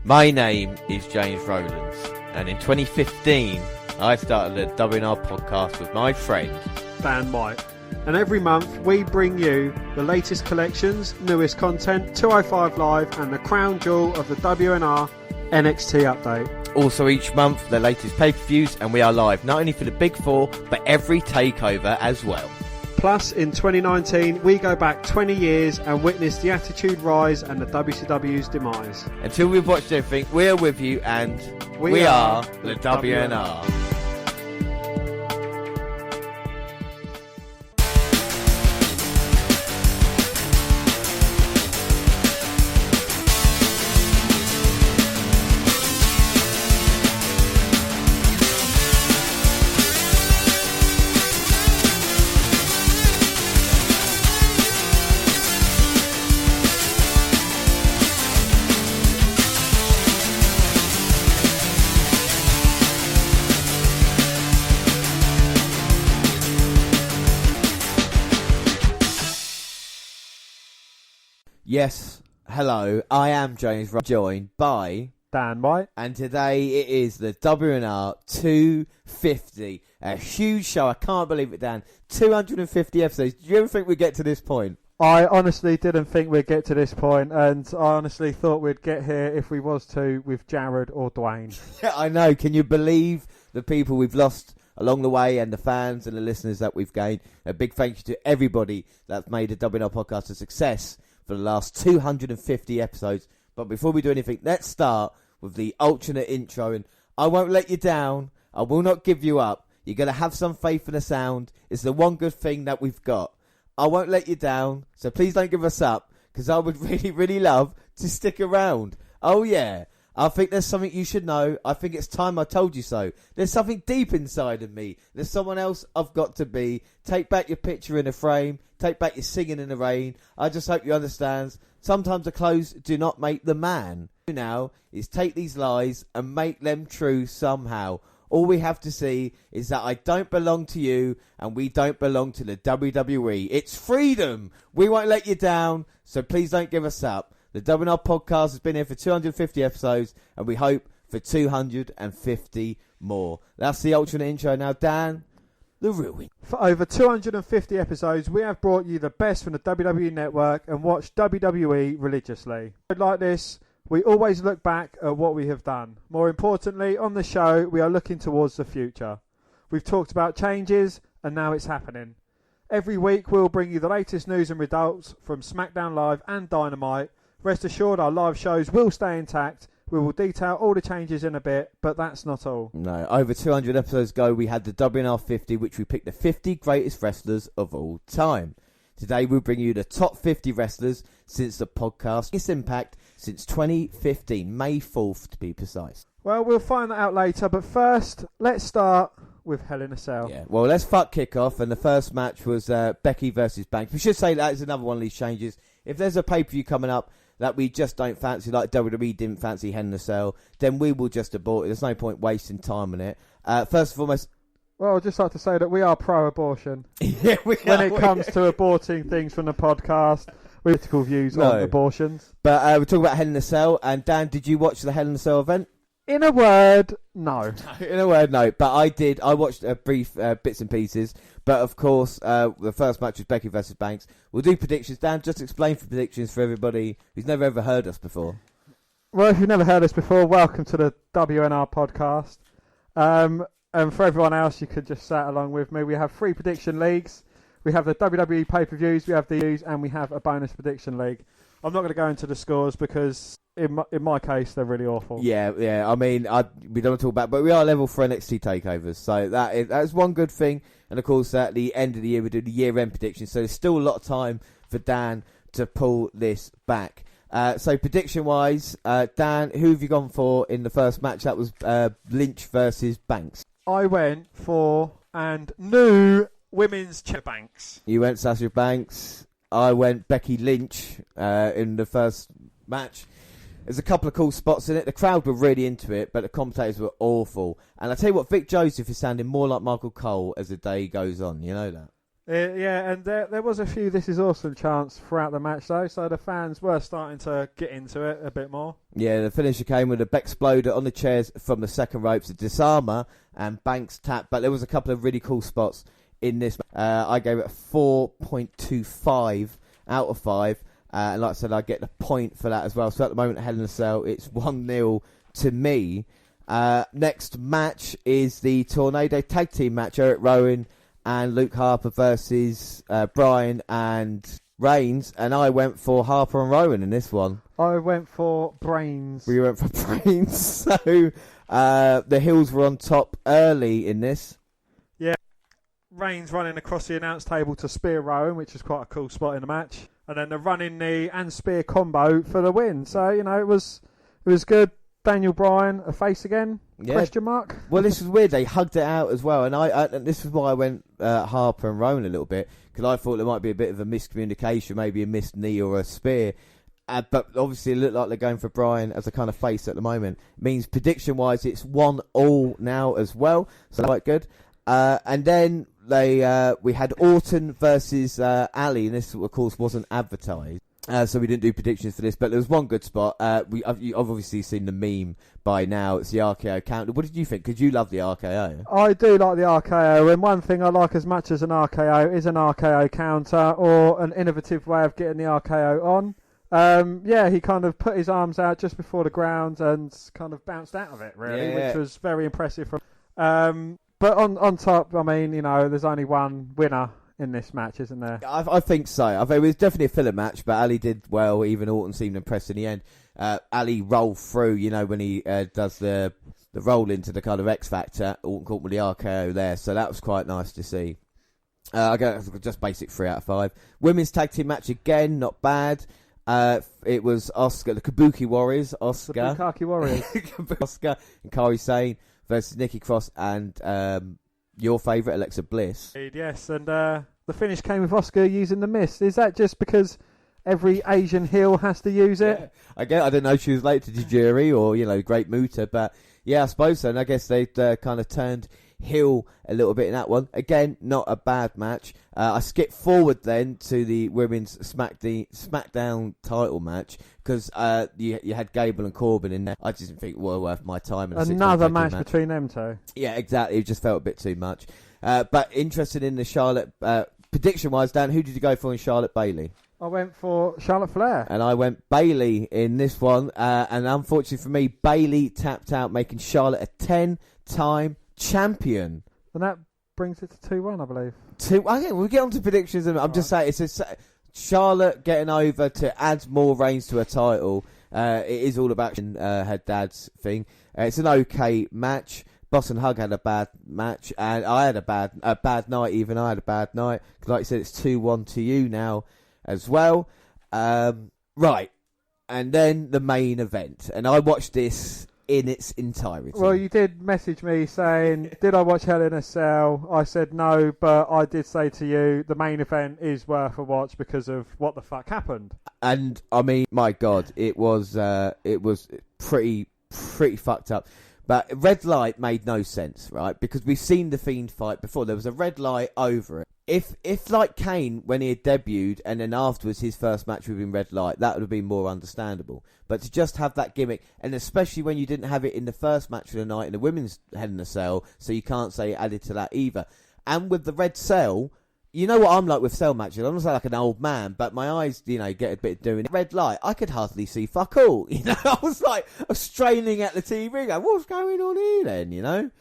My name is James Rowlands, and in 2015 I started the WNR podcast with my friend Dan White. And every month we bring you the latest collections, newest content, 205 Live and the crown jewel of the WNR NXT update. Also each month the latest pay-per-views, and we are live not only for the Big Four but every takeover as well. Plus, in 2019, we go back 20 years and witness the Attitude Rise and the WCW's demise. Until we've watched everything, we are with you, and we are the WNR. Yes, hello, I am James, joined by Dan White. And today it is the WNR 250, a huge show. I can't believe it, Dan. 250 episodes. Did you ever think we'd get to this point? I honestly didn't think we'd get to this point, and I honestly thought we'd get here if we was to with Jared or Dwayne. Yeah, I know. Can you believe the people we've lost along the way and the fans and the listeners that we've gained? A big thank you to everybody that's made the WNR podcast a success for the last 250 episodes. But before we do anything, let's start with the alternate intro. And I won't let you down. I will not give you up. You're going to have some faith in the sound. It's the one good thing that we've got. I won't let you down. So please don't give us up, because I would really, really love to stick around. Oh, yeah. I think there's something you should know. I think it's time I told you so. There's something deep inside of me. There's someone else I've got to be. Take back your picture in a frame. Take back your singing in the rain. I just hope you understand. Sometimes the clothes do not make the man. Now is take these lies and make them true somehow. All we have to see is that I don't belong to you and we don't belong to the WWE. It's freedom. We won't let you down, so please don't give us up. The WNR podcast has been here for 250 episodes, and we hope for 250 more. That's the alternate intro. Now, Dan, the ruin. For over 250 episodes, we have brought you the best from the WWE Network and watched WWE religiously. Like this, we always look back at what we have done. More importantly, on the show, we are looking towards the future. We've talked about changes, and now it's happening. Every week, we'll bring you the latest news and results from SmackDown Live and Dynamite. Rest assured, our live shows will stay intact. We will detail all the changes in a bit, but that's not all. No, over 200 episodes ago, we had the WNR250, which we picked the 50 greatest wrestlers of all time. Today, we'll bring you the top 50 wrestlers since the podcast. Its impact since 2015, May 4th to be precise. Well, we'll find that out later, but first, let's start with Hell in a Cell. Yeah, well, let's kick off, and the first match was Becky versus Banks. We should say that is another one of these changes. If there's a pay-per-view coming up that we just don't fancy, like WWE didn't fancy Hell in a Cell, then we will just abort it. There's no point wasting time on it. First and foremost... Well, I'd just like to say that we are pro-abortion. Yeah, we when it comes to aborting things from the podcast, with political views on abortions. But we're talking about Hell in a Cell, and Dan, did you watch the Hell in a Cell event? In a word, no. In a word, no. But I did. I watched brief bits and pieces. But of course, the first match was Becky versus Banks. We'll do predictions. Dan, just explain for predictions for everybody who's never ever heard us before. Well, if you've never heard us before, welcome to the WNR podcast. And for everyone else, you could just sat along with me. We have 3 prediction leagues. We have the WWE pay-per-views, we have the news, and we have a bonus prediction league. I'm not going to go into the scores because in my case, they're really awful. Yeah. I mean, we don't want to talk about, but we are level for NXT takeovers, so that's one good thing. And of course, at the end of the year, we do the year-end predictions, so there's still a lot of time for Dan to pull this back. So prediction-wise, Dan, who have you gone for in the first match? That was Lynch versus Banks. I went for new women's Banks. You went Sasha Banks. I went Becky Lynch in the first match. There's a couple of cool spots in it. The crowd were really into it, but the commentators were awful. And I tell you what, Vic Joseph is sounding more like Michael Cole as the day goes on. You know that? Yeah, and there was a few "This is awesome" chants throughout the match, though, so the fans were starting to get into it a bit more. Yeah, the finisher came with a Bexploder on the chairs from the second ropes, a disarmer, and Banks tap. But there was a couple of really cool spots in this. I gave it a 4.25 out of 5. And like I said, I get the point for that as well. So at the moment, Hell in a Cell, it's 1-0 to me. Next match is the Tornado Tag Team match. Eric Rowan and Luke Harper versus Brian and Reigns. And I went for Harper and Rowan in this one. I went for Brains. We went for Brains. So the Hills were on top early in this. Yeah. Reigns running across the announce table to spear Rowan, which is quite a cool spot in the match. And then the running knee and spear combo for the win. So, you know, it was good. Daniel Bryan, a face again? Yeah. Question mark? Well, this was weird. They hugged it out as well. And and this is why I went Harper and Rowan a little bit. Because I thought there might be a bit of a miscommunication, maybe a missed knee or a spear. But obviously it looked like they're going for Bryan as a kind of face at the moment. Means prediction-wise, it's 1-1 now as well. So quite good. And then we had Orton versus Ali, and this of course wasn't advertised, so we didn't do predictions for this. But there was one good spot. You've obviously seen the meme by now. It's the RKO counter. What did you think? Because you love the RKO. I do like the RKO, and one thing I like as much as an RKO is an RKO counter or an innovative way of getting the RKO on. Yeah, he kind of put his arms out just before the ground and kind of bounced out of it, really, which was very impressive. But on top, I mean, you know, there's only one winner in this match, isn't there? I think so. I think it was definitely a filler match, but Ali did well. Even Orton seemed impressed in the end. Ali rolled through, you know, when he does the roll into the kind of X Factor. Orton caught with the RKO there, so that was quite nice to see. I go just basic 3 out of 5. Women's tag team match again, not bad. It was Oscar, the Kabuki Warriors, Oscar. The Bukaki Warriors. Oscar and Kairi Sane versus Nikki Cross and your favourite, Alexa Bliss. Indeed, yes, and the finish came with Oscar using the mist. Is that just because every Asian heel has to use it? Yeah. I don't know if she was late to the jury or, you know, Great Muta, but yeah, I suppose so. And I guess they kind of turned heel a little bit in that one. Again, not a bad match. I skipped forward then to the women's SmackDown title match because you had Gable and Corbin in there. I just didn't think it was worth my time. Another match between them two. Yeah, exactly. It just felt a bit too much. But interested in the Charlotte prediction-wise, Dan, who did you go for in Charlotte Bayley? I went for Charlotte Flair. And I went Bayley in this one. And unfortunately for me, Bayley tapped out, making Charlotte a 10-time champion. And that brings it to 2-1, I believe. Okay, we'll get on to predictions. I'm just saying, it's Charlotte getting over to add more reigns to her title. It is all about her dad's thing. It's an okay match. Boss and Hug had a bad match, and I had a bad night. Even I had a bad night. Because like you said, it's 2-1 to you now as well. Right, and then the main event, and I watched this in its entirety. Well, you did message me saying, did I watch Hell in a Cell? I said no, but I did say to you, the main event is worth a watch because of what the fuck happened. And I mean, my God, it was pretty fucked up. But red light made no sense, right? Because we've seen the Fiend fight before. There was a red light over it. If like Kane, when he had debuted, and then afterwards his first match would have been red light, that would have been more understandable. But to just have that gimmick, and especially when you didn't have it in the first match of the night in the women's Hell in a Cell, so you can't say it added to that either. And with the red cell, you know what I'm like with cell matches. I'm not like an old man, but my eyes, you know, get a bit doing red light. I could hardly see fuck all. You know, I was straining at the TV, going, what's going on here then? You know,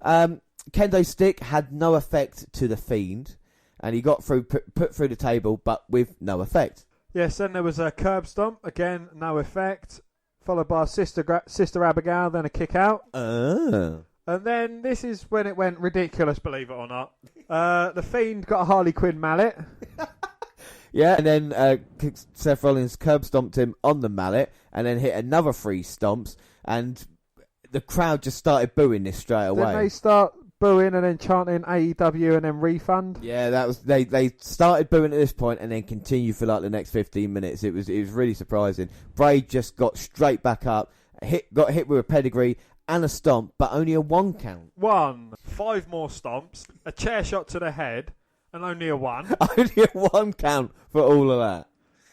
Kendo stick had no effect to the Fiend, and he got put through the table, but with no effect. Yes, then there was a curb stomp again, no effect, followed by Sister Abigail, then a kick out. And then this is when it went ridiculous, believe it or not. The Fiend got a Harley Quinn mallet. Yeah, and then Seth Rollins curb stomped him on the mallet and then hit another 3 stomps, and the crowd just started booing this straight away. Then they start booing and then chanting AEW and then refund. Yeah, that was they started booing at this point and then continued for like the next 15 minutes. It was really surprising. Bray just got straight back up, got hit with a pedigree and a stomp, but only a 1 count. 5 more stomps, a chair shot to the head, And only a 1. Only a 1 count for all of that.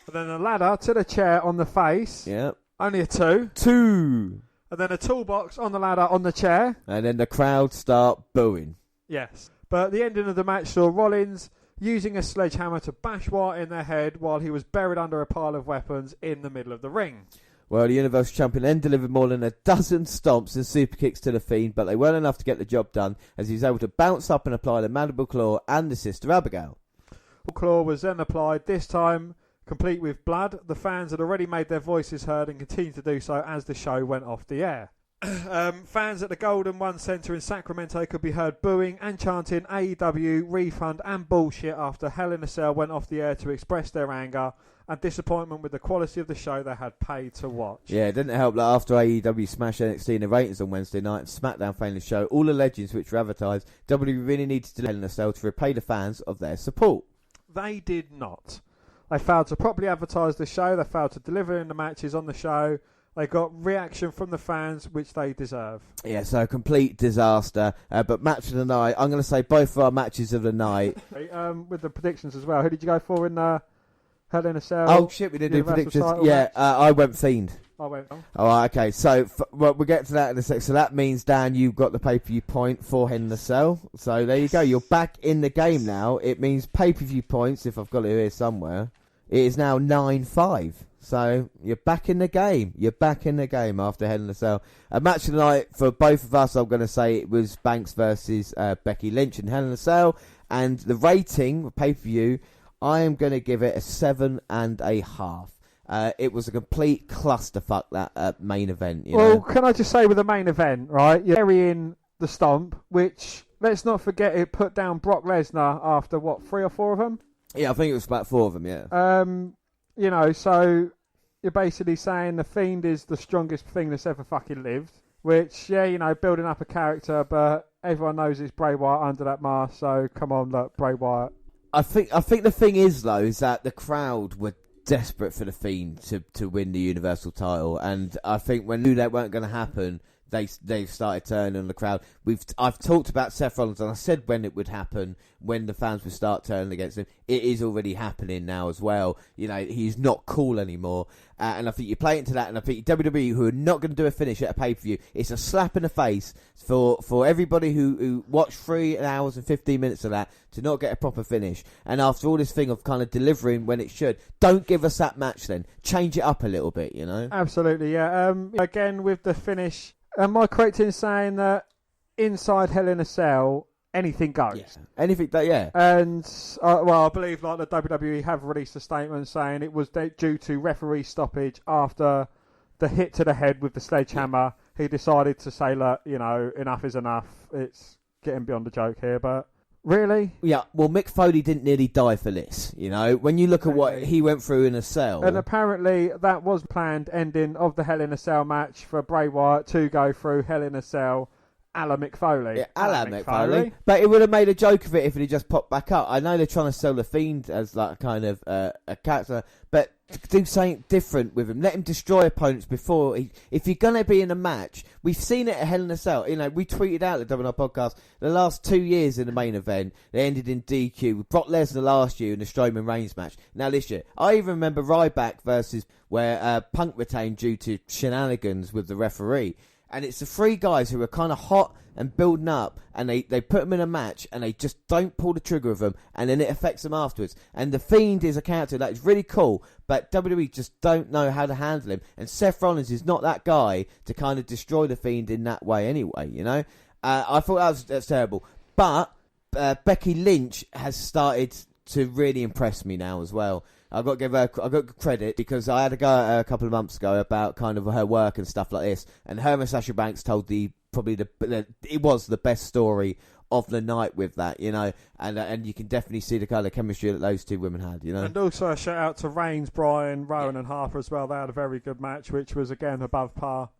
And then a ladder to the chair on the face. Yeah. Only a 2. 2. And then a toolbox on the ladder on the chair. And then the crowd start booing. Yes. But the ending of the match saw Rollins using a sledgehammer to bash Wyatt in the head while he was buried under a pile of weapons in the middle of the ring. Well, the Universal Champion then delivered more than a dozen stomps and super kicks to the Fiend, but they weren't enough to get the job done as he was able to bounce up and apply the Mandible Claw and the Sister Abigail. The claw was then applied, this time complete with blood. The fans had already made their voices heard and continued to do so as the show went off the air. Fans at the Golden One Centre in Sacramento could be heard booing and chanting AEW, refund and bullshit after Hell in a Cell went off the air to express their anger and disappointment with the quality of the show they had paid to watch. Yeah, it didn't help that after AEW smashed NXT in the ratings on Wednesday night and SmackDown failing to show all the legends which were advertised, WWE really needed to Hell in a Cell to repay the fans of their support. They did not. They failed to properly advertise the show, they failed to deliver in the matches on the show. They got reaction from the fans, which they deserve. Yeah, so a complete disaster. But match of the night, I'm going to say both of our matches of the night. With the predictions as well. Who did you go for in Hell in a Cell? Oh, shit, we didn't do predictions. Yeah, I went Fiend. I went wrong. All right, okay. So we'll get to that in a sec. So that means, Dan, you've got the pay-per-view point for Hell in a Cell. So there you go. You're back in the game now. It means pay-per-view points, if I've got it here somewhere. It is now 9-5. So you're back in the game. You're back in the game after Hell in a Cell. A match of the night for both of us, I'm going to say it was Banks versus Becky Lynch in Hell in a Cell. And the rating, pay-per-view, I am going to give it a 7.5. It was a complete clusterfuck, that main event. You know? Can I just say with the main event, right, you're carrying the stomp, which, let's not forget, it put down Brock Lesnar after, 3 or 4 of them? Yeah, I think it was about 4 of them, yeah. So you're basically saying the Fiend is the strongest thing that's ever fucking lived, which, building up a character, but everyone knows it's Bray Wyatt under that mask, so come on, look, Bray Wyatt. I think the thing is, though, is that the crowd were desperate for the Fiend to win the Universal title, and I think when they knew that weren't going to happen, They've started turning on the crowd. I've talked about Seth Rollins, and I said when it would happen, when the fans would start turning against him. It is already happening now as well. He's not cool anymore, and I think you play into that. And I think WWE, who are not going to do a finish at a pay-per-view, it's a slap in the face for everybody who watched 3 hours and 15 minutes of that to not get a proper finish. And after all this thing of kind of delivering when it should, don't give us that match then. Change it up a little bit, Absolutely, yeah. Again, with the finish. Am I correct in saying that inside Hell in a Cell, anything goes? Yeah. Anything, yeah. And, I believe the WWE have released a statement saying it was due to referee stoppage after the hit to the head with the sledgehammer. Yeah. He decided to say, look, enough is enough. It's getting beyond the joke here, but... Really? Yeah, well, Mick Foley didn't nearly die for this, when you look at what he went through in a cell. And apparently that was planned ending of the Hell in a Cell match for Bray Wyatt to go through Hell in a Cell a la Mick Foley. Yeah, a la Mick Foley. But it would have made a joke of it if it had just popped back up. I know they're trying to sell the Fiend as like kind of a character, but do something different with him. Let him destroy opponents before. If you're going to be in a match, we've seen it at Hell in a Cell. We tweeted out the WNR podcast the last 2 years in the main event. They ended in DQ with Brock Lesnar last year in the Strowman Reigns match. Now this year, I even remember Ryback versus where Punk retained due to shenanigans with the referee. And it's the 3 guys who are kind of hot and building up, and they put them in a match, and they just don't pull the trigger of them, and then it affects them afterwards. And The Fiend is a character that is really cool, but WWE just don't know how to handle him. And Seth Rollins is not that guy to kind of destroy The Fiend in that way anyway, I thought that's terrible. But Becky Lynch has started to really impress me now as well. I've got to give her credit because I had a go a couple of months ago about kind of her work and stuff like this, and her and Sasha Banks told it was the best story of the night with that, and you can definitely see the kind of chemistry that those 2 women had, And also a shout out to Reigns, Bryan, Rowan and Harper as well. They had a very good match, which was again above par.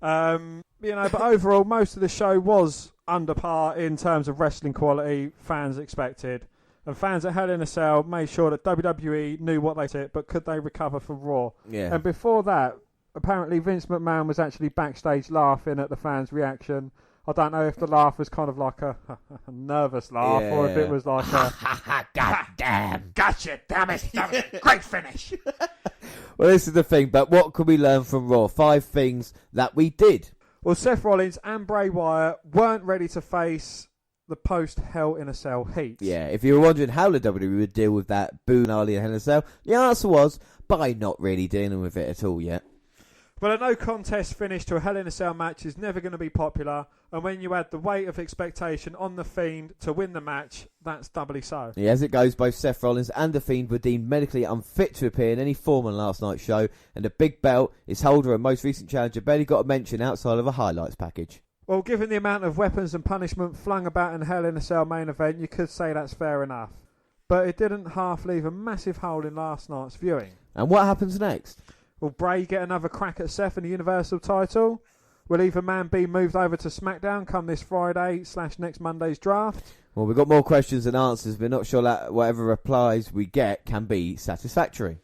But overall, most of the show was under par in terms of wrestling quality fans expected. And fans at Hell in a Cell made sure that WWE knew what they did, but could they recover from Raw? Yeah. And before that, apparently Vince McMahon was actually backstage laughing at the fans' reaction I don't know if the laugh was kind of like a nervous laugh or if it was like a... God damn. Gotcha, damn it. Great finish. Well, this is the thing, but what could we learn from Raw? 5 things that we did. Well, Seth Rollins and Bray Wyatt weren't ready to face the post-Hell in a Cell heat. Yeah, if you were wondering how the WWE would deal with that Boo gnarly Hell in a Cell, the answer was by not really dealing with it at all yet. But a no-contest finish to a Hell in a Cell match is never going to be popular, and when you add the weight of expectation on The Fiend to win the match, that's doubly so. Yeah, as it goes, both Seth Rollins and The Fiend were deemed medically unfit to appear in any form on last night's show, and the big belt, its holder and most recent challenger, barely got a mention outside of a highlights package. Well, given the amount of weapons and punishment flung about in Hell in a Cell main event, you could say that's fair enough. But it didn't half leave a massive hole in last night's viewing. And what happens next? Will Bray get another crack at Seth in the Universal title? Will either man be moved over to SmackDown come this Friday/next Monday's draft? Well, we've got more questions than answers. We're not sure that whatever replies we get can be satisfactory.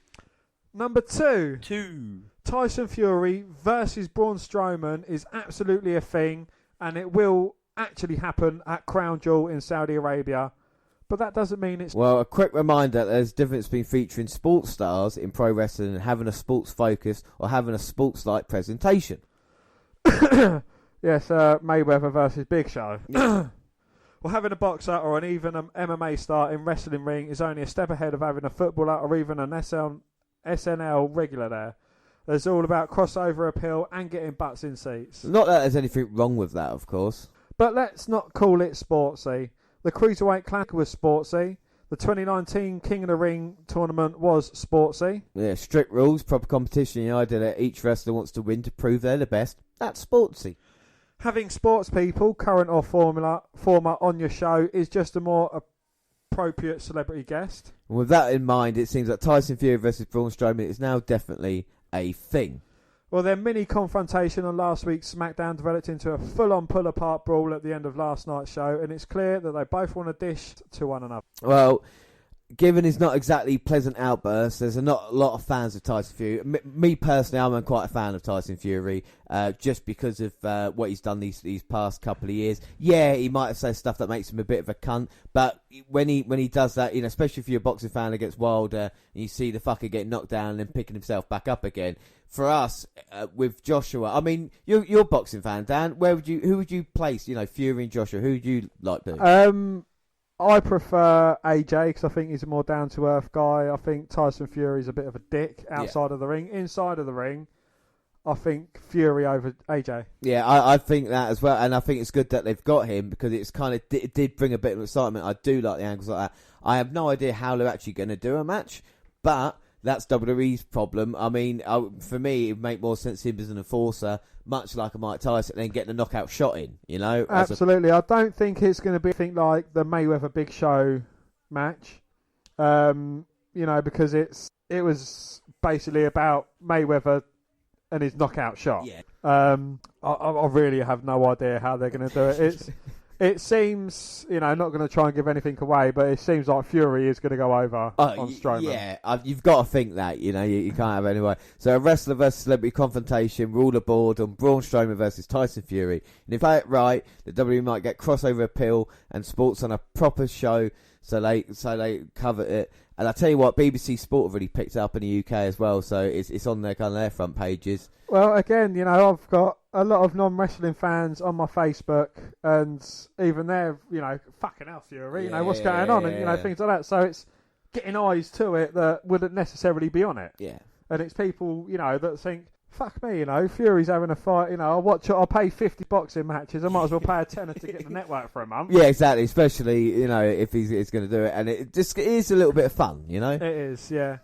Number 2. 2. Tyson Fury versus Braun Strowman is absolutely a thing, and it will actually happen at Crown Jewel in Saudi Arabia. But that doesn't mean it's... Well, a quick reminder, there's a difference between featuring sports stars in pro wrestling and having a sports focus or having a sports-like presentation. Yes, Mayweather versus Big Show. Yeah. Well, having a boxer or an even MMA star in wrestling ring is only a step ahead of having a footballer or even an SNL regular there. It's all about crossover appeal and getting butts in seats. Not that there's anything wrong with that, of course. But let's not call it sportsy. The Cruiserweight Classic was sportsy. The 2019 King of the Ring tournament was sportsy. Yeah, strict rules, proper competition, the idea that each wrestler wants to win to prove they're the best. That's sportsy. Having sports people, current or former, on your show is just a more appropriate celebrity guest. And with that in mind, it seems that Tyson Fury versus Braun Strowman is now definitely a thing. Well, their mini confrontation on last week's SmackDown developed into a full-on pull-apart brawl at the end of last night's show, and it's clear that they both want to dish to one another. Well, given his not exactly pleasant outbursts, there's not a lot of fans of Tyson Fury. Me personally, I'm quite a fan of Tyson Fury, just because of what he's done these past couple of years. Yeah, he might have said stuff that makes him a bit of a cunt, but when he does that, you know, especially if you're a boxing fan against Wilder, and you see the fucker get knocked down and then picking himself back up again. For us, with Joshua, I mean, you're a boxing fan, Dan. Who would you place? You know, Fury and Joshua. Who would you like to? I prefer AJ because I think he's a more down-to-earth guy. I think Tyson Fury's a bit of a dick outside of the ring. Inside of the ring, I think Fury over AJ. Yeah, I think that as well, and I think it's good that they've got him because it's kind of it did bring a bit of excitement. I do like the angles like that. I have no idea how they're actually going to do a match, but that's WWE's problem. I mean, for me, it would make more sense him as an enforcer, much like a Mike Tyson, and then getting a knockout shot in, you know? Absolutely. I don't think it's going to be anything like the Mayweather Big Show match, you know, because it was basically about Mayweather and his knockout shot. Yeah. I really have no idea how they're going to do it. It seems, you know, not going to try and give anything away, but it seems like Fury is going to go over on Strowman. Yeah, you've got to think that, you know, you can't have it anyway. So a wrestler versus celebrity confrontation, rule aboard on Braun Strowman versus Tyson Fury. And if they play it right, the WWE might get crossover appeal and sports on a proper show, so they cover it. And I tell you what, BBC Sport have really picked it up in the UK as well, so it's on their kind of their front pages. Well, again, you know, I've got a lot of non-wrestling fans on my Facebook, and even they're, you know, fucking hell, Fury, you know, what's going on, and, you know, things like that. So it's getting eyes to it that wouldn't necessarily be on it. Yeah. And it's people, you know, that think, fuck me, you know, Fury's having a fight, you know, I'll pay 50 boxing matches, I might as well pay a tenner to get the network for a month. Yeah, exactly, especially, you know, if he's going to do it. And it is a little bit of fun, you know? It is, yeah.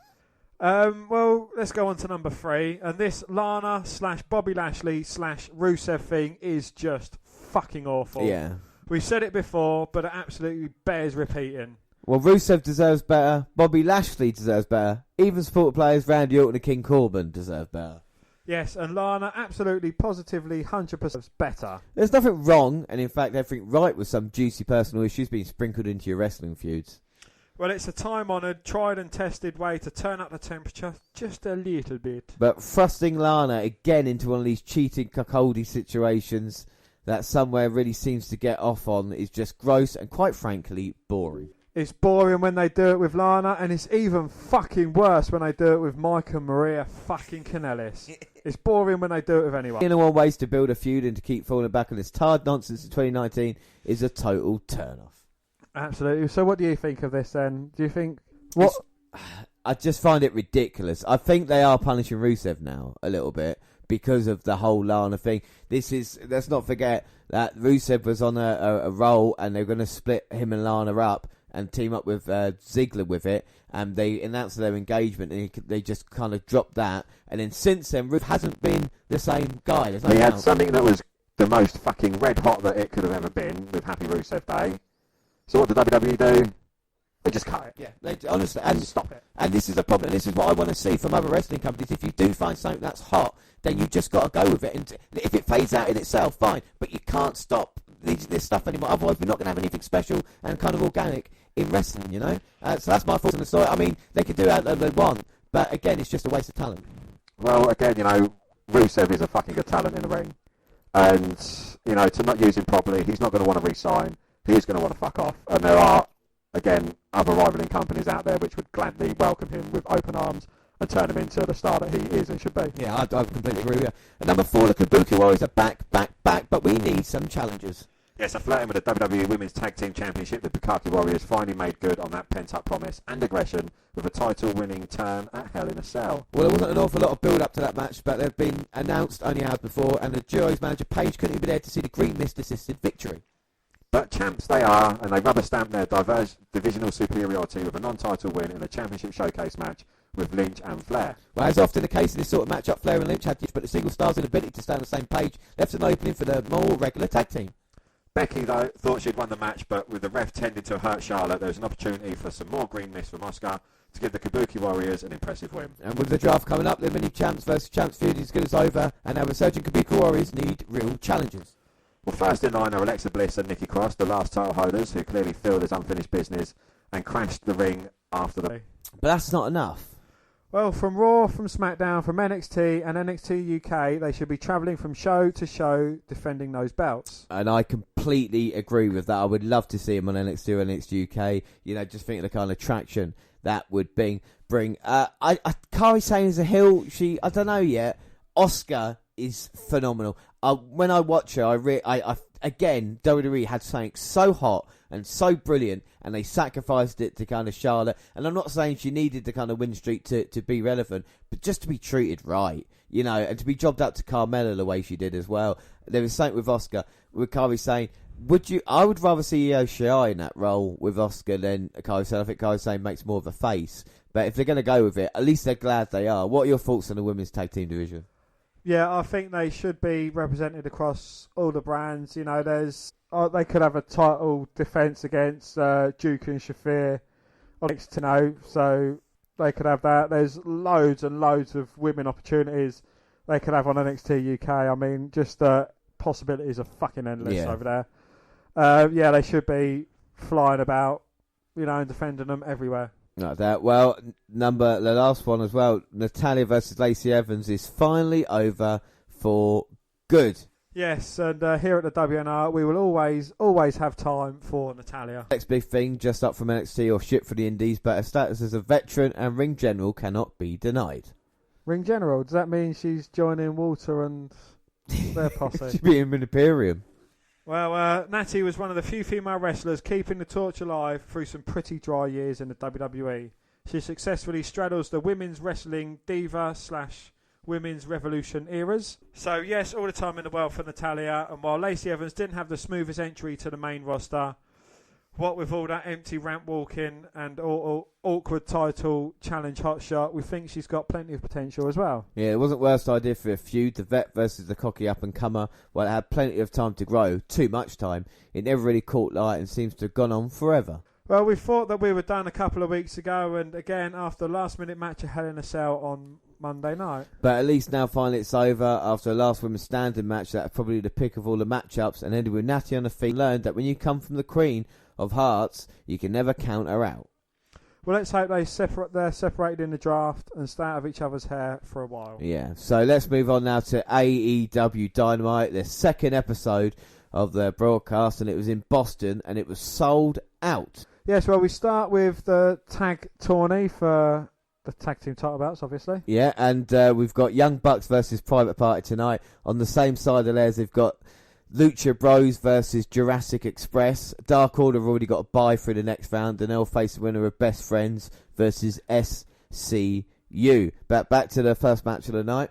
Well, let's go on to number 3. And this Lana/Bobby Lashley/Rusev thing is just fucking awful. Yeah. We've said it before, but it absolutely bears repeating. Well, Rusev deserves better. Bobby Lashley deserves better. Even support players Randy Orton and King Corbin deserve better. Yes, and Lana absolutely, positively, 100% better. There's nothing wrong, and in fact everything right with some juicy personal issues being sprinkled into your wrestling feuds. Well, it's a time-honoured, tried and tested way to turn up the temperature just a little bit. But thrusting Lana again into one of these cheating cuckolding situations, that somewhere really seems to get off on is just gross and, quite frankly, boring. It's boring when they do it with Lana, and it's even fucking worse when they do it with Mike and Maria fucking Kanellis. It's boring when they do it with anyone. In one ways to build a feud and to keep falling back on this tired nonsense in 2019 is a total turn-off. Absolutely. So what do you think of this then? Do you think... what? I just find it ridiculous. I think they are punishing Rusev now a little bit because of the whole Lana thing. Let's not forget that Rusev was on a roll and they're going to split him and Lana up and team up with Ziggler with it, and they announced their engagement, and they just kind of dropped that, and then since then, Rusev hasn't been the same guy. He had something that was the most fucking red hot that it could have ever been with Happy Rusev Day. So what did WWE do? They just cut it. Yeah, they honestly, and stop it. And this is a problem. This is what I want to see from other wrestling companies. If you do find something that's hot, then you just got to go with it. And if it fades out in itself, fine. But you can't stop this stuff anymore. Otherwise, we're not going to have anything special and kind of organic in wrestling, you know? So that's my thoughts on the story. I mean, they can do that if they want, but again, it's just a waste of talent. Well, again, you know, Rusev is a fucking good talent in the ring. And, you know, to not use him properly, he's not going to want to re-sign. He is going to want to fuck off. And there are, again, other rivaling companies out there which would gladly welcome him with open arms and turn him into the star that he is and should be. Yeah, I completely agree with you. And number 4, the Kabuki Warriors are back, but we need some challenges. Yes, so flirting with the WWE Women's Tag Team Championship, the Bukaki Warriors finally made good on that pent-up promise and aggression with a title-winning turn at Hell in a Cell. Well, there wasn't an awful lot of build-up to that match, but they've been announced only hours before, and the duo's manager Paige couldn't even be there to see the Green Mist-assisted victory. But champs they are, and they rubber-stamped their divisional superiority with a non-title win in a championship showcase match with Lynch and Flair. Well, as often the case in this sort of matchup, Flair and Lynch had but the single stars' inability to stay on the same page left an opening for the more regular tag team. Becky, though, thought she'd won the match, but with the ref tending to hurt Charlotte, there was an opportunity for some more green mist from Asuka to give the Kabuki Warriors an impressive win. And with the draft coming up, the mini champs versus champs feud is as good as over, and our resurgent Kabuki Warriors need real challenges. Well, first in line are Alexa Bliss and Nikki Cross, the last title holders, who clearly feel there's unfinished business and crashed the ring after the... But that's not enough. Well, from Raw, from SmackDown, from NXT and NXT UK, they should be travelling from show to show defending those belts. And I completely agree with that. I would love to see him on NXT or NXT UK. You know, just think of the kind of traction that would bring. Kairi Sane is a heel. I don't know yet. Asuka is phenomenal. When I watch her, again, WWE had something so hot and so brilliant, and they sacrificed it to kind of Charlotte. And I'm not saying she needed the kind of win streak to be relevant, but just to be treated right, you know, and to be jobbed up to Carmella the way she did as well. There was something with Asuka, with Kairi saying, I would rather see Io Shirai in that role with Asuka than Kairi Sane. I think Kairi Sane makes more of a face. But if they're going to go with it, at least they're glad they are. What are your thoughts on the women's tag team division? Yeah, I think they should be represented across all the brands. You know, they could have a title defence against Duke and Shafir on NXT, so they could have that. There's loads and loads of women opportunities they could have on NXT UK. I mean, just possibilities are fucking endless over there. Yeah, they should be flying about, you know, and defending them everywhere. Like that. Well, the last one as well, Natalya versus Lacey Evans is finally over for good. Yes, and here at the WNR, we will always have time for Natalya. Next big thing, just up from NXT or shipped for the Indies, but her status as a veteran and ring general cannot be denied. Ring general? Does that mean she's joining Walter and their posse? She'd be in Imperium. Well, Natty was one of the few female wrestlers keeping the torch alive through some pretty dry years in the WWE. She successfully straddles the women's wrestling diva / women's revolution eras. So yes, all the time in the world for Natalya. And while Lacey Evans didn't have the smoothest entry to the main roster, what with all that empty ramp walking and all awkward title challenge hotshot, we think she's got plenty of potential as well. Yeah, it wasn't worst idea for a feud, the vet versus the cocky up-and-comer. Well, it had plenty of time to grow, too much time. It never really caught light and seems to have gone on forever. Well, we thought that we were done a couple of weeks ago, and again, after a last-minute match at Hell in a Cell on Monday night. But at least now finally it's over after a last women's standing match that was probably the pick of all the matchups, and ended with Natty on the feet. Learned that when you come from the Queen of Hearts, you can never count her out. Well, let's hope they're separated in the draft and stay out of each other's hair for a while. Yeah, so let's move on now to AEW Dynamite, their second episode, of the broadcast, and it was in Boston, and it was sold out. Yes, well, we start with the tag tourney for the tag team title belts, obviously. Yeah, and we've got Young Bucks versus Private Party tonight. On the same side of theirs, they've got Lucha Bros versus Jurassic Express. Dark Order have already got a bye through the next round, and they'll face the winner of Best Friends versus SCU. But back to the first match of the night.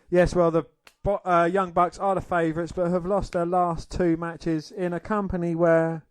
Yes, well, the Young Bucks are the favourites, but have lost their last 2 matches in a company where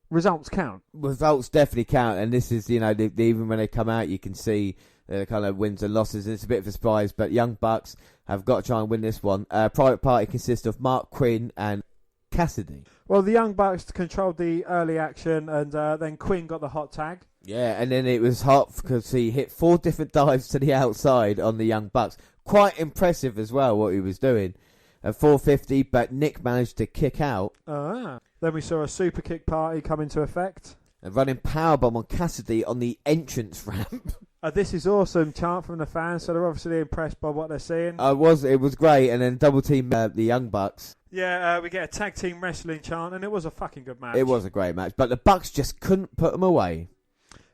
results count. Results definitely count, and this is, even when they come out, you can see the kind of wins and losses. It's a bit of a surprise, but Young Bucks have got to try and win this one. Private Party consists of Mark Quinn and Cassidy. Well, the Young Bucks controlled the early action, and then Quinn got the hot tag. Yeah, and then it was hot because he hit 4 different dives to the outside on the Young Bucks. Quite impressive as well, what he was doing. At 450, but Nick managed to kick out. Then we saw a super kick party come into effect. A running powerbomb on Cassidy on the entrance ramp. This is awesome chant from the fans, so they're obviously impressed by what they're seeing. It was great, and then double team the Young Bucks. Yeah, we get a tag team wrestling chant, and it was a fucking good match. It was a great match, but the Bucks just couldn't put them away.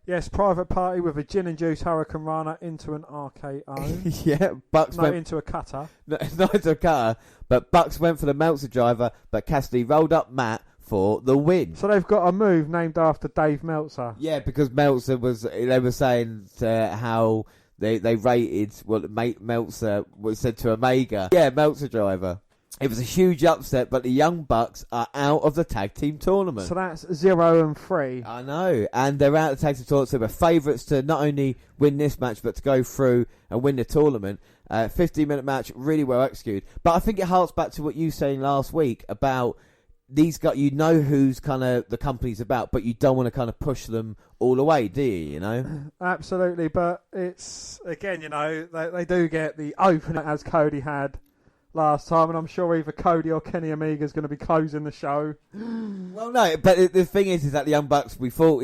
Yes, Private Party with a gin and juice Hurricane Rana into an RKO. Yeah, Bucks went into a cutter. No, not into a cutter, but Bucks went for the Meltzer driver, but Cassidy rolled up Matt for the win. So they've got a move named after Dave Meltzer. Yeah, because Meltzer they were saying how they rated what Meltzer was said to Omega. Yeah, Meltzer driver. It was a huge upset, but the Young Bucks are out of the tag team tournament. So that's 0-3. I know, and they're out of the tag team tournament, so they're favourites to not only win this match, but to go through and win the tournament. 15-minute match, really well executed. But I think it harks back to what you were saying last week about these guys. You know who's kind of the company's about, but you don't want to kind of push them all away, do you? Absolutely, but it's, again, they do get the opener as Cody had last time, and I'm sure either Cody or Kenny Omega is going to be closing the show. Well, no, but the thing is that the Young Bucks, we thought,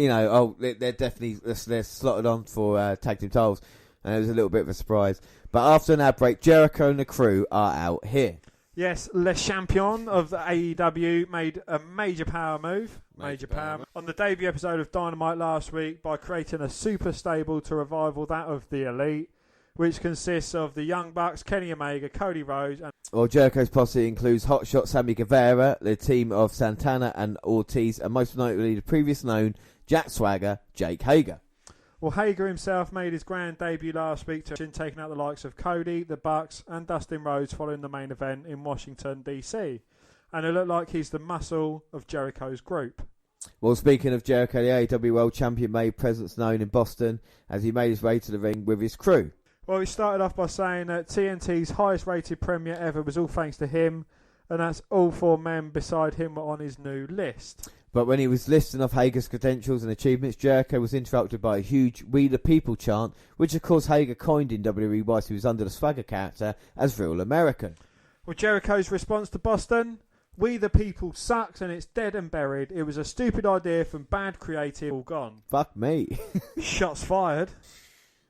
they're definitely they're slotted on for tag team titles, and it was a little bit of a surprise. But after an ad break, Jericho and the crew are out here. Yes, Le Champion of the AEW made a major power move. Major power on the debut episode of Dynamite last week by creating a super stable to revival that of the Elite, which consists of the Young Bucks, Kenny Omega, Cody Rhodes, and... Well, Jericho's posse includes Hotshot Sammy Guevara, the team of Santana and Ortiz, and most notably the previous known Jack Swagger, Jake Hager. Well, Hager himself made his grand debut last week, taking out the likes of Cody, the Bucks, and Dustin Rhodes following the main event in Washington, D.C. And it looked like he's the muscle of Jericho's group. Well, speaking of Jericho, the AEW World Champion made presence known in Boston as he made his way to the ring with his crew. Well, he started off by saying that TNT's highest rated premiere ever was all thanks to him, and that's all 4 men beside him were on his new list. But when he was listing off Hager's credentials and achievements, Jericho was interrupted by a huge "We the People" chant, which of course Hager coined in WWE whilst he was under the Swagger character as Real American. Well, Jericho's response to Boston: "We the People sucks and it's dead and buried. It was a stupid idea from bad creative, all gone." Fuck me. Shots fired.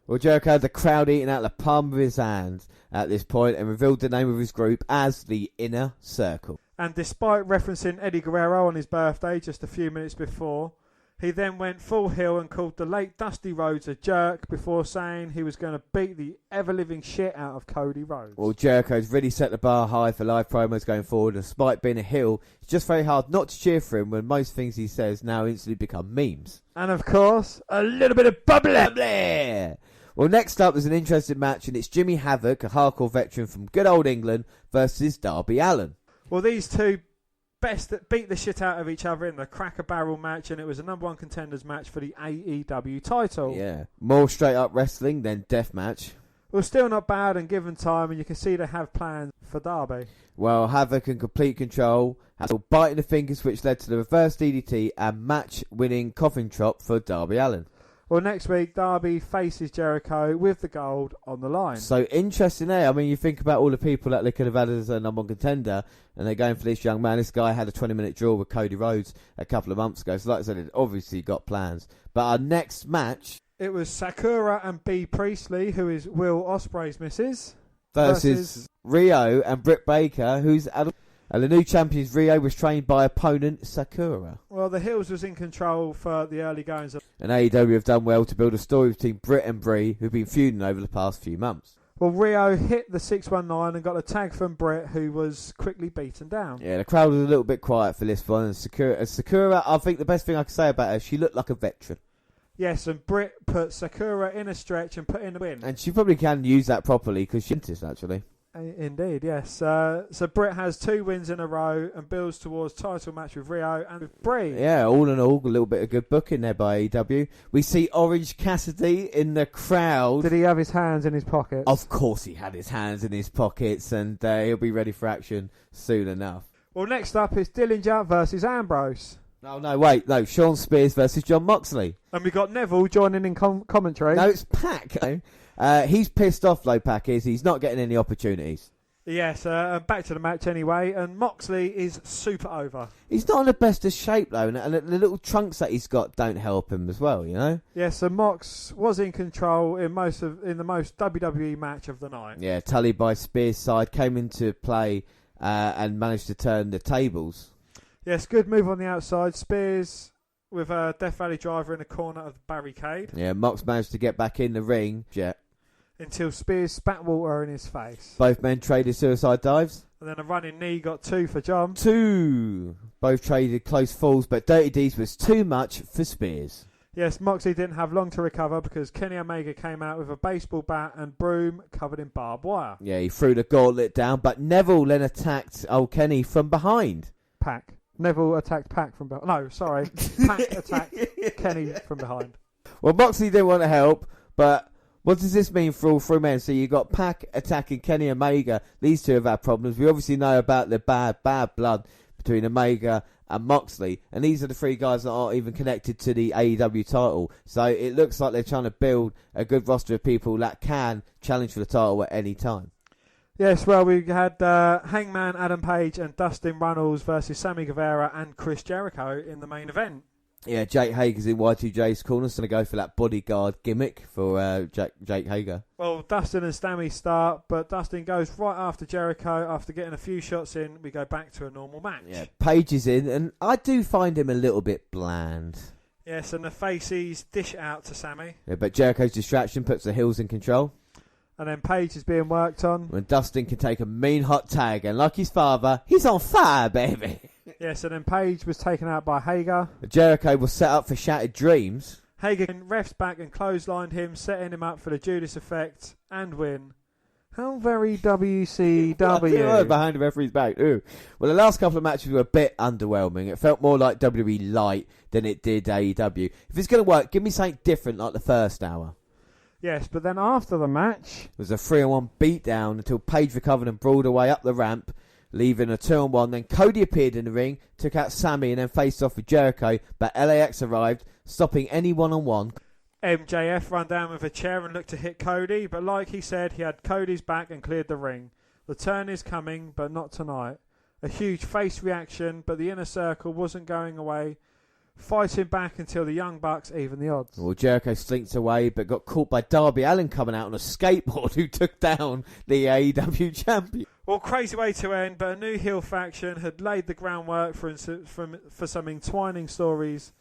Well, Jericho had the crowd eating out the palm of his hand at this point and revealed the name of his group as the Inner Circle. And despite referencing Eddie Guerrero on his birthday just a few minutes before, he then went full heel and called the late Dusty Rhodes a jerk before saying he was going to beat the ever-living shit out of Cody Rhodes. Well, Jericho's really set the bar high for live promos going forward, and despite being a heel, it's just very hard not to cheer for him when most things he says now instantly become memes. And of course, a little bit of bubbly. Well, next up is an interesting match, and it's Jimmy Havoc, a hardcore veteran from good old England, versus Darby Allin. Well, these two best that beat the shit out of each other in the Cracker Barrel match, and it was a number 1 contenders match for the AEW title. Yeah, more straight up wrestling than death match. Well, still not bad and given time, and you can see they have plans for Darby. Well, Havoc in complete control, had a bite in the fingers which led to the reverse DDT and match-winning coffin chop for Darby Allin. Well, next week, Darby faces Jericho with the gold on the line. So, interesting there. I mean, you think about all the people that they could have had as a number 1 contender, and they're going for this young man. This guy had a 20-minute draw with Cody Rhodes a couple of months ago. So, like I said, it obviously got plans. But our next match... It was Sakura and B. Priestley, who is Will Ospreay's missus, versus Rio and Britt Baker, who's... And the new champions Rio was trained by opponent Sakura. Well, the Hills was in control for the early goings. And AEW have done well to build a story between Britt and Brie, who've been feuding over the past few months. Well, Rio hit the 619 and got a tag from Britt, who was quickly beaten down. Yeah, the crowd was a little bit quiet for this one. And Sakura, I think the best thing I can say about her, she looked like a veteran. Yes, and Britt put Sakura in a stretch and put in a win. And she probably can use that properly because she's dentist, actually. Indeed, yes. So Britt has 2 wins in a row and builds towards title match with Rio and with Brie. Yeah, all in all, a little bit of good booking there by AEW. We see Orange Cassidy in the crowd. Did he have his hands in his pockets? Of course he had his hands in his pockets, and he'll be ready for action soon enough. Well, next up is Dillinger versus Ambrose. Oh, no, wait, no. Sean Spears versus John Moxley. And we got Neville joining in commentary. No, it's Pac. He's pissed off, though, Pac is. He's not getting any opportunities. Yes, back to the match anyway, and Moxley is super over. He's not in the best of shape, though, and the little trunks that he's got don't help him as well, you know? Yes, so Mox was in control in the most WWE match of the night. Yeah, Tully by Spears' side came into play and managed to turn the tables. Yes, good move on the outside. Spears with a Death Valley driver in the corner of the barricade. Yeah, Mox managed to get back in the ring. Yeah. Until Spears spat water in his face. Both men traded suicide dives. And then a running knee got 2 for John. 2. Both traded close falls, but Dirty D's was too much for Spears. Yes, Moxley didn't have long to recover because Kenny Omega came out with a baseball bat and broom covered in barbed wire. Yeah, he threw the gauntlet down, but Neville then attacked old Kenny from behind. Pac. Neville attacked Pac from behind. No, sorry. Pac attacked Kenny from behind. Well, Moxley didn't want to help, but what does this mean for all 3 men? So you got Pac attacking Kenny Omega. These 2 have had problems. We obviously know about the bad blood between Omega and Moxley, and these are the 3 guys that aren't even connected to the AEW title. So it looks like they're trying to build a good roster of people that can challenge for the title at any time. Yes, well, we had Hangman Adam Page and Dustin Runnels versus Sammy Guevara and Chris Jericho in the main event. Yeah, Jake Hager's in Y2J's corner, so going to go for that bodyguard gimmick for Jake Hager. Well, Dustin and Sammy start, but Dustin goes right after Jericho. After getting a few shots in, we go back to a normal match. Yeah, Page is in, and I do find him a little bit bland. Yes, and the faces dish it out to Sammy. Yeah, but Jericho's distraction puts the Hills in control. And then Page is being worked on. When Dustin can take a mean hot tag, and like his father, he's on fire, baby. Yes, and then Page was taken out by Hager. Jericho was set up for Shattered Dreams. Hager refs back and clotheslined him, setting him up for the Judas effect and win. How very WCW. Behind the referee's back. Ooh. Well, the last couple of matches were a bit underwhelming. It felt more like WWE Light than it did AEW. If it's going to work, give me something different like the first hour. Yes, but then after the match... It was a 3-on-1 beatdown until Page recovered and brawled away up the ramp, leaving a 2-on-1. Then Cody appeared in the ring, took out Sammy and then faced off with Jericho, but LAX arrived, stopping any one-on-one. MJF ran down with a chair and looked to hit Cody, but like he said, he had Cody's back and cleared the ring. The turn is coming, but not tonight. A huge face reaction, but the Inner Circle wasn't going away, fighting back until the Young Bucks even the odds. Well, Jericho slinks away, but got caught by Darby Allin coming out on a skateboard, who took down the AEW champion. Well, crazy way to end, but a new heel faction had laid the groundwork for some entwining stories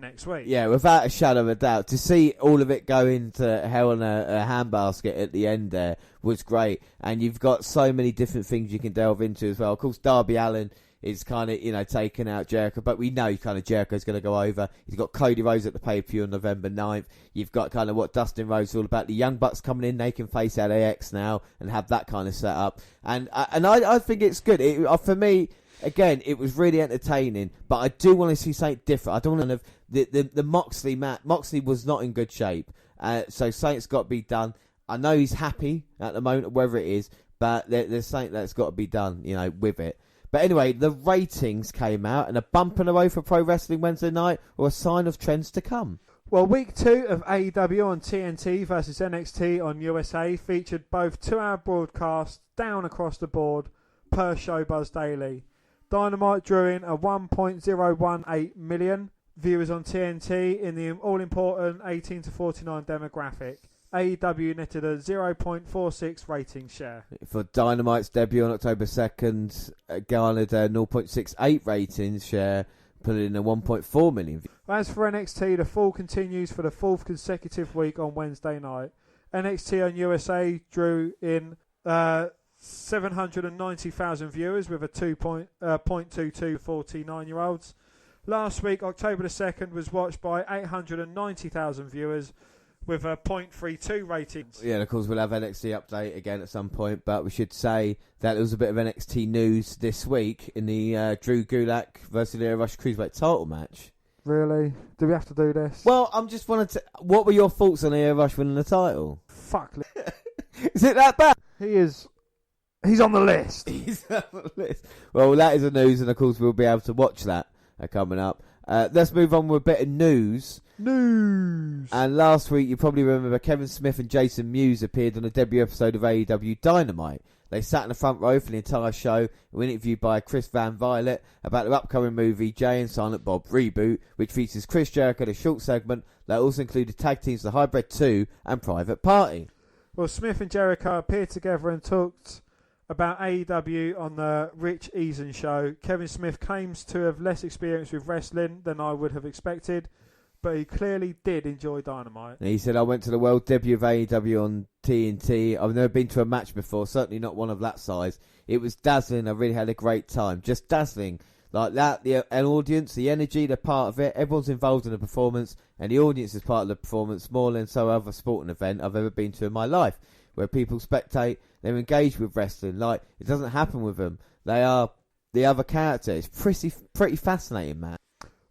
next week. Yeah, without a shadow of a doubt. To see all of it go into hell in a handbasket at the end there was great. And you've got so many different things you can delve into as well. Of course, Darby Allin is kind of, taking out Jericho, but we know kind of Jericho's going to go over. He's got Cody Rhodes at the pay-per-view on November 9th. You've got kind of what Dustin Rhodes is all about. The Young Bucks coming in, they can face LAX now and have that kind of setup. And I think it's good. For me, again, it was really entertaining, but I do want to see something different. I don't want to the Moxley match. Moxley was not in good shape, so something's got to be done. I know he's happy at the moment, whether it is, but there's something that's got to be done, with it. But anyway, the ratings came out, and a bump in the road for Pro Wrestling Wednesday night, or a sign of trends to come. Well, week 2 of AEW on TNT versus NXT on USA featured both 2-hour broadcasts down across the board per Showbuzz Daily. Dynamite drew in a 1.018 million viewers on TNT in the all-important 18 to 49 demographic. AEW netted a 0.46 rating share. For Dynamite's debut on October 2nd, garnered a 0.68 ratings share, putting in a 1.4 million views. As for NXT, the fall continues for the fourth consecutive week on Wednesday night. NXT on USA drew in 790,000 viewers with a 0.22 49-year-olds. Last week, October the 2nd, was watched by 890,000 viewers with a 0.32 ratings. Yeah, and of course we'll have NXT update again at some point, but we should say that there was a bit of NXT news this week in the Drew Gulak versus Lio Rush Cruiserweight title match. Really? Do we have to do this? Well, I'm just wanted to... What were your thoughts on Lio Rush winning the title? Fuck. Is it that bad? He's on the list. He's on the list. Well, that is the news, and of course we'll be able to watch that coming up. Let's move on with a bit of news. And last week, you probably remember Kevin Smith and Jason Mewes appeared on a debut episode of AEW Dynamite. They sat in the front row for the entire show and were interviewed by Chris Van Violet about their upcoming movie Jay and Silent Bob Reboot, which features Chris Jericho in a short segment that also included tag teams The Hybrid 2 and Private Party. Well, Smith and Jericho appeared together and talked about AEW on the Rich Eason show. Kevin Smith claims to have less experience with wrestling than I would have expected, but he clearly did enjoy Dynamite. He said, I went to the world debut of AEW on TNT. I've never been to a match before, certainly not one of that size. It was dazzling. I really had a great time. Just dazzling. Like that, an audience, the energy, they're part of it. Everyone's involved in the performance, and the audience is part of the performance more than some other sporting event I've ever been to in my life, where people spectate, they're engaged with wrestling. Like, it doesn't happen with them. They are the other character. It's pretty fascinating, man.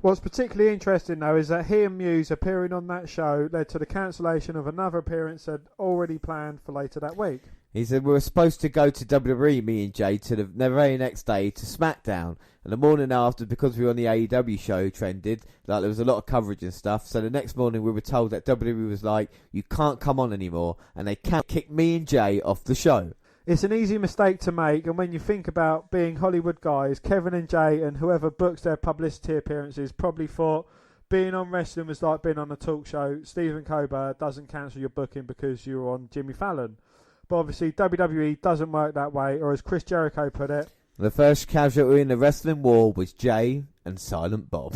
What's particularly interesting, though, is that he and Mewes appearing on that show led to the cancellation of another appearance that already planned for later that week. He said, we were supposed to go to WWE, me and Jay, to the very next day to SmackDown. And the morning after, because we were on the AEW show, trended, like there was a lot of coverage and stuff. So the next morning we were told that WWE was like, you can't come on anymore. And they can't kick me and Jay off the show. It's an easy mistake to make, and when you think about being Hollywood guys, Kevin and Jay and whoever books their publicity appearances probably thought being on wrestling was like being on a talk show. Stephen Colbert doesn't cancel your booking because you were on Jimmy Fallon. But obviously WWE doesn't work that way, or as Chris Jericho put it, the first casualty in the wrestling war was Jay and Silent Bob.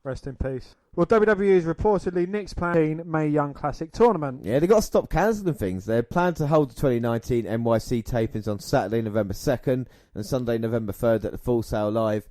Rest in peace. Well, WWE is reportedly Nick's planning Mae Young Classic tournament. Yeah, they've got to stop cancelling things. They plan to hold the 2019 NYC tapings on Saturday, November 2nd and Sunday, November 3rd at the Full Sail Live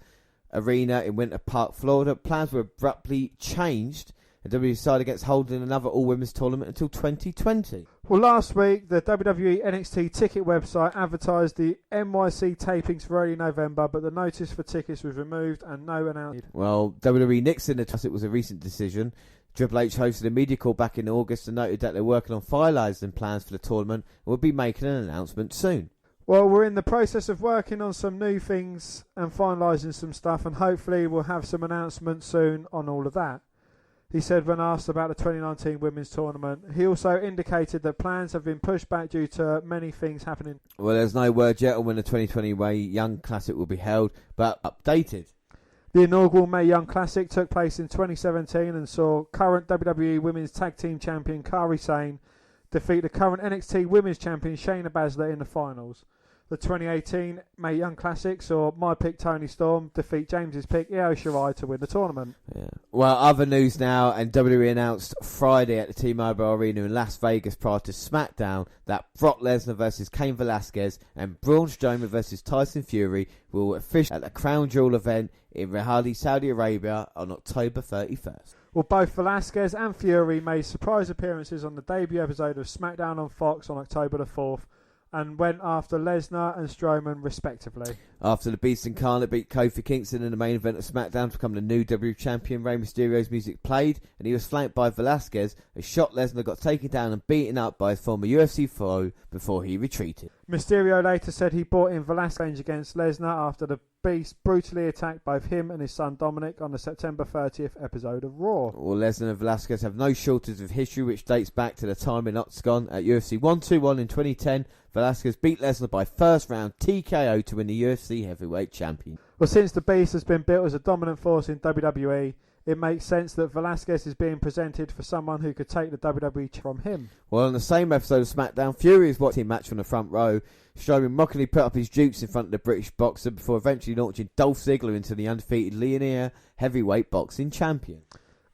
Arena in Winter Park, Florida. Plans were abruptly changed, and WWE decided against holding another all-women's tournament until 2020. Well, last week, the WWE NXT ticket website advertised the NYC tapings for early November, but the notice for tickets was removed and no announcement. Well, WWE nixed it. It was a recent decision. Triple H hosted a media call back in August and noted that they're working on finalising plans for the tournament and will be making an announcement soon. Well, we're in the process of working on some new things and finalising some stuff, and hopefully we'll have some announcements soon on all of that, he said when asked about the 2019 women's tournament. He also indicated that plans have been pushed back due to many things happening. Well, there's no word yet on when the 2020 Mae Young Classic will be held, but updated. The inaugural Mae Young Classic took place in 2017 and saw current WWE Women's Tag Team Champion Kairi Sane defeat the current NXT Women's Champion Shayna Baszler in the finals. The 2018 Mae Young Classic saw my pick Tony Storm defeat James's pick Io Shirai to win the tournament. Yeah. Well, other news now, and WWE announced Friday at the T-Mobile Arena in Las Vegas prior to SmackDown that Brock Lesnar versus Cain Velasquez and Braun Strowman versus Tyson Fury will officially at the Crown Jewel event in Riyadh, Saudi Arabia on October 31st. Well, both Velasquez and Fury made surprise appearances on the debut episode of SmackDown on Fox on October the 4th. And went after Lesnar and Strowman respectively. After the Beast Incarnate beat Kofi Kingston in the main event of SmackDown to become the new WWE champion, Rey Mysterio's music played and he was flanked by Velasquez. A shot Lesnar got taken down and beaten up by his former UFC foe before he retreated. Mysterio later said he brought in Velasquez against Lesnar after the Beast brutally attacked both him and his son Dominic on the September 30th episode of Raw. Well, Lesnar and Velasquez have no shortage of history which dates back to the time in Octagon at UFC 121 in 2010. Velasquez beat Lesnar by first round TKO to win the UFC Heavyweight Champion. Well, since the Beast has been built as a dominant force in WWE, it makes sense that Velasquez is being presented for someone who could take the WWE from him. Well, on the same episode of SmackDown, Fury is watching a match from the front row. Strowman mockingly put up his dukes in front of the British boxer before eventually launching Dolph Ziggler into the undefeated Linear heavyweight boxing champion.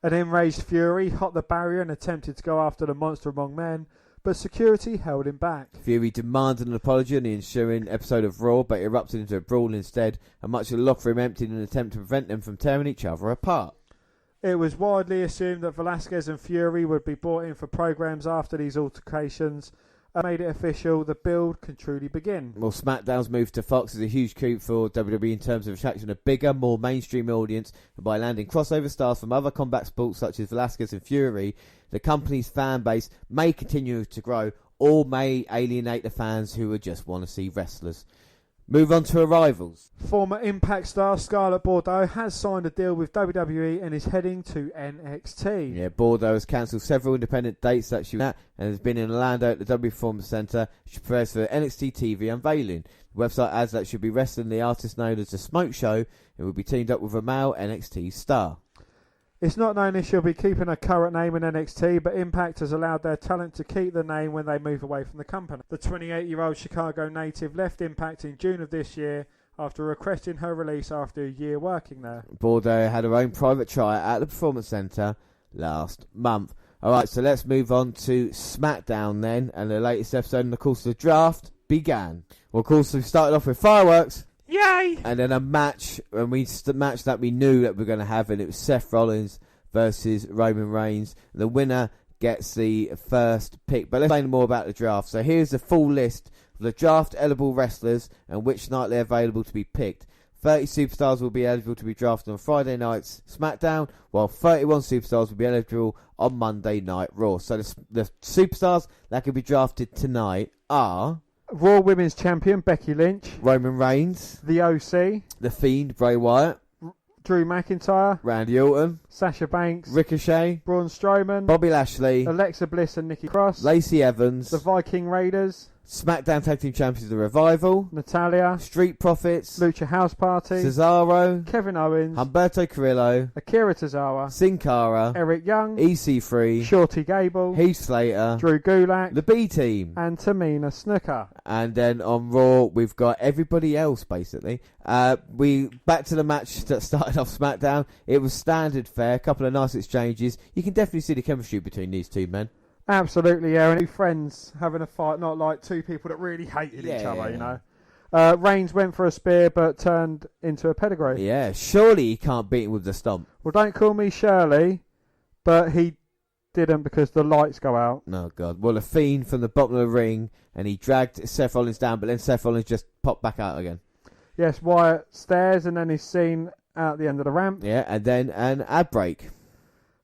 An enraged Fury hopped the barrier and attempted to go after the monster among men, but security held him back. Fury demanded an apology in the ensuing episode of Raw, but erupted into a brawl instead, and much of the locker room emptied in an attempt to prevent them from tearing each other apart. It was widely assumed that Velasquez and Fury would be brought in for programs after these altercations, and made it official the build can truly begin. Well, SmackDown's move to Fox is a huge coup for WWE in terms of attracting a bigger, more mainstream audience, and by landing crossover stars from other combat sports such as Velasquez and Fury, the company's fan base may continue to grow or may alienate the fans who would just want to see wrestlers. Move on to arrivals. Former Impact star Scarlett Bordeaux has signed a deal with WWE and is heading to NXT. Yeah, Bordeaux has cancelled several independent dates that she was at and has been in Orlando at the W Performance Center. She prepares for the NXT TV unveiling. The website adds that she'll be wrestling the artist known as The Smoke Show and will be teamed up with a male NXT star. It's not known if she'll be keeping her current name in NXT, but Impact has allowed their talent to keep the name when they move away from the company. The 28-year-old Chicago native left Impact in June of this year after requesting her release after a year working there. Bordeaux had her own private tryout at the Performance Center last month. Alright, so let's move on to SmackDown then, and the latest episode, and of course the draft began. Well, of course we started off with fireworks. Yay! And then a match, and match that we knew that we were going to have, and it was Seth Rollins versus Roman Reigns. The winner gets the first pick. But let's explain more about the draft. So here's the full list of the draft-eligible wrestlers and which night they're available to be picked. 30 superstars will be eligible to be drafted on Friday night's SmackDown, while 31 superstars will be eligible on Monday Night Raw. So the superstars that can be drafted tonight are Raw Women's Champion Becky Lynch, Roman Reigns, The OC, The Fiend Bray Wyatt, Drew McIntyre, Randy Orton, Sasha Banks, Ricochet, Braun Strowman, Bobby Lashley, Alexa Bliss and Nikki Cross, Lacey Evans, the Viking Raiders, SmackDown Tag Team Champions The Revival, Natalia, Street Profits, Lucha House Party, Cesaro, Kevin Owens, Humberto Carrillo, Akira Tozawa, Sin Cara, Eric Young, EC3, Shorty Gable, Heath Slater, Drew Gulak, the B Team, and Tamina Snuka. and then on Raw we've got everybody else basically. We back to the match that started off SmackDown. It was standard fare, a couple of nice exchanges. You can definitely see the chemistry between these two men. Absolutely, yeah, and two friends having a fight, not like two people that really hated each other, you know. Reigns went for a spear but turned into a pedigree. Yeah, surely he can't beat him with the stomp. Well, don't call me Shirley, but he didn't because the lights go out. Oh, God. Well, a Fiend from the bottom of the ring, and he dragged Seth Rollins down, but then Seth Rollins just popped back out again. Yes, Wyatt stares and then he's seen out the end of the ramp. Yeah, and then an ad break.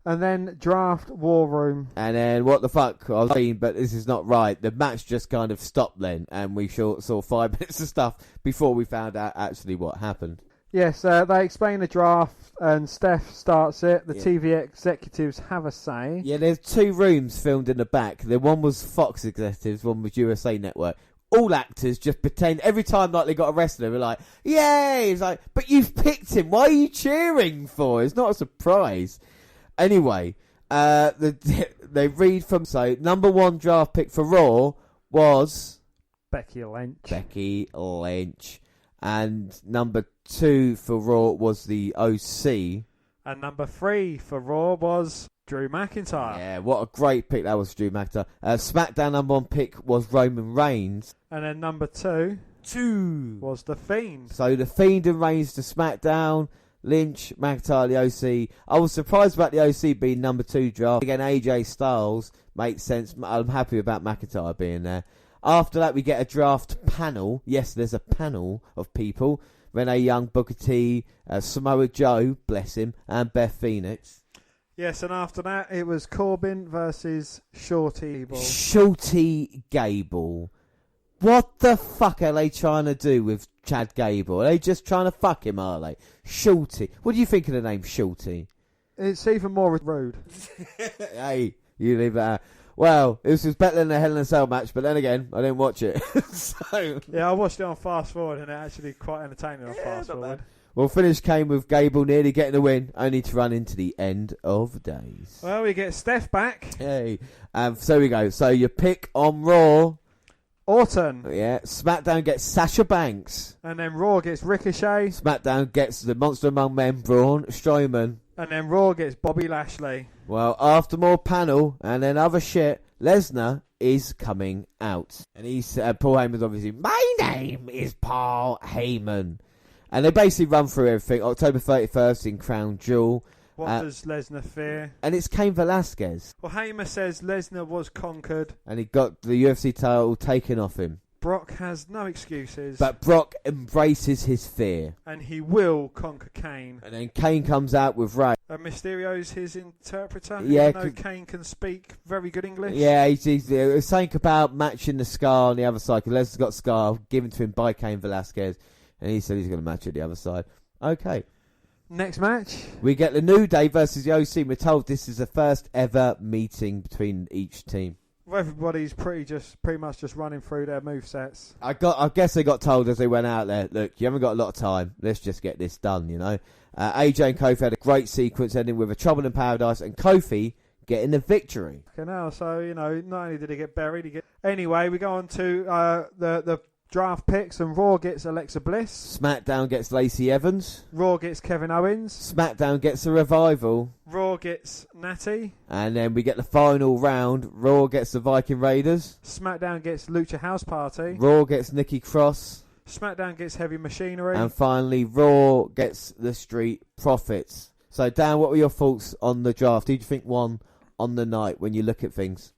And then draft war room. And then, what the fuck? I was saying, but this is not right. The match just kind of stopped then, and we saw 5 minutes of stuff before we found out actually what happened. Yes, they explain the draft, and Steph starts it. The TV executives have a say. Yeah, there's 2 rooms filmed in the back. The one was Fox executives, one was USA Network. All actors just pretend every time like they got arrested, they were like, "Yay!" It's like, but you've picked him. Why are you cheering for? It's not a surprise. Anyway, they read from number 1 draft pick for Raw was Becky Lynch, and number 2 for Raw was the OC, and number 3 for Raw was Drew McIntyre. Yeah, what a great pick that was, Drew McIntyre. SmackDown number 1 pick was Roman Reigns, and then number 2 was The Fiend. So The Fiend and Reigns to SmackDown. Lynch, McIntyre, the OC. I was surprised about the OC being number 2 draft. Again, AJ Styles makes sense. I'm happy about McIntyre being there. After that, we get a draft panel. Yes, there's a panel of people. Renee Young, Booker T, Samoa Joe, bless him, and Beth Phoenix. Yes, and after that, it was Corbin versus Shorty Gable. Shorty Gable. What the fuck are they trying to do with Chad Gable? Are they just trying to fuck him, are they? Shorty. What do you think of the name Shorty? It's even more rude. Hey, you leave that out. Well, it was better than the Hell in a Cell match, but then again, I didn't watch it. So Yeah, I watched it on fast forward, and it actually quite entertaining on fast forward. well, finish came with Gable nearly getting the win, only to run into the end of days. Well, we get Steph back. Hey, so we go. So your pick on Raw. Orton. Yeah, SmackDown gets Sasha Banks. And then Raw gets Ricochet. SmackDown gets the Monster Among Men, Braun Strowman. And then Raw gets Bobby Lashley. Well, after more panel and then other shit, Lesnar is coming out. And he's Paul Heyman's obviously, my name is Paul Heyman. And they basically run through everything. October 31st in Crown Jewel. What does Lesnar fear? And it's Cain Velasquez. Well, Heyman says Lesnar was conquered. And he got the UFC title taken off him. Brock has no excuses. But Brock embraces his fear. And he will conquer Kane. And then Kane comes out with Ray. Mysterio's his interpreter. Yeah, even though Kane can speak very good English. Yeah, he's saying about matching the scar on the other side. Because Lesnar's got scar given to him by Cain Velasquez. And he said he's going to match it the other side. Okay. Next match. We get the New Day versus the OC. We're told this is the first ever meeting between each team. Well, everybody's pretty much just running through their movesets. I guess they got told as they went out there, look, you haven't got a lot of time. Let's just get this done, you know. AJ and Kofi had a great sequence ending with a Trouble in Paradise and Kofi getting the victory. Okay, now, so, you know, not only did he get buried, Anyway, we go on to the draft picks, and Raw gets Alexa Bliss. SmackDown gets Lacey Evans. Raw gets Kevin Owens. SmackDown gets a Revival. Raw gets Natty. And then we get the final round. Raw gets the Viking Raiders. SmackDown gets Lucha House Party. Raw gets Nikki Cross. SmackDown gets Heavy Machinery. And finally, Raw gets the Street Profits. So, Dan, what were your thoughts on the draft? Who do you think won on the night when you look at things?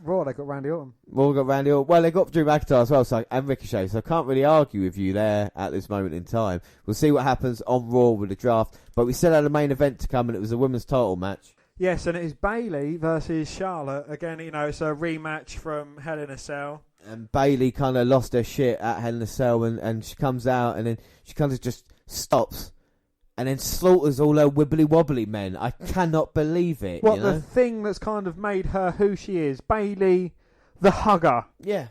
Raw, they got Randy Orton. Raw got Randy Orton. Well, they got Drew McIntyre as well, and Ricochet, so I can't really argue with you there at this moment in time. We'll see what happens on Raw with the draft, but we still had a main event to come, and it was a women's title match. Yes, and it is Bayley versus Charlotte. Again, you know, it's a rematch from Hell in a Cell. And Bayley kind of lost her shit at Hell in a Cell, and she comes out, and then she kind of just stops. And then slaughters all her wibbly-wobbly men. I cannot believe it. What, you know? the thing that's kind of made her who she is. Bayley, the hugger. Yeah.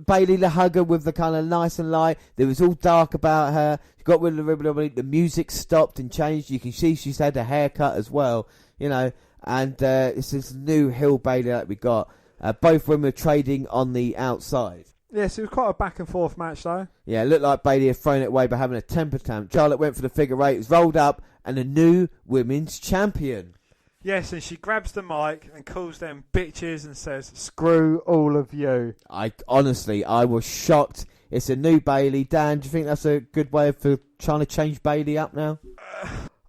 Bayley the hugger with the kind of nice and light. There was all dark about her. She got rid of the wibbly-wobbly. The music stopped and changed. You can see she's had a haircut as well. You know. And it's this new Hill Bayley that we got. Both women are trading on the outside. Yes, it was quite a back and forth match though. Yeah, it looked like Bayley had thrown it away by having a temper tantrum. Charlotte went for the figure eight, it was rolled up, and a new women's champion. Yes, and she grabs the mic and calls them bitches and says, "Screw all of you." I was shocked. It's a new Bayley. Dan, do you think that's a good way for trying to change Bayley up now?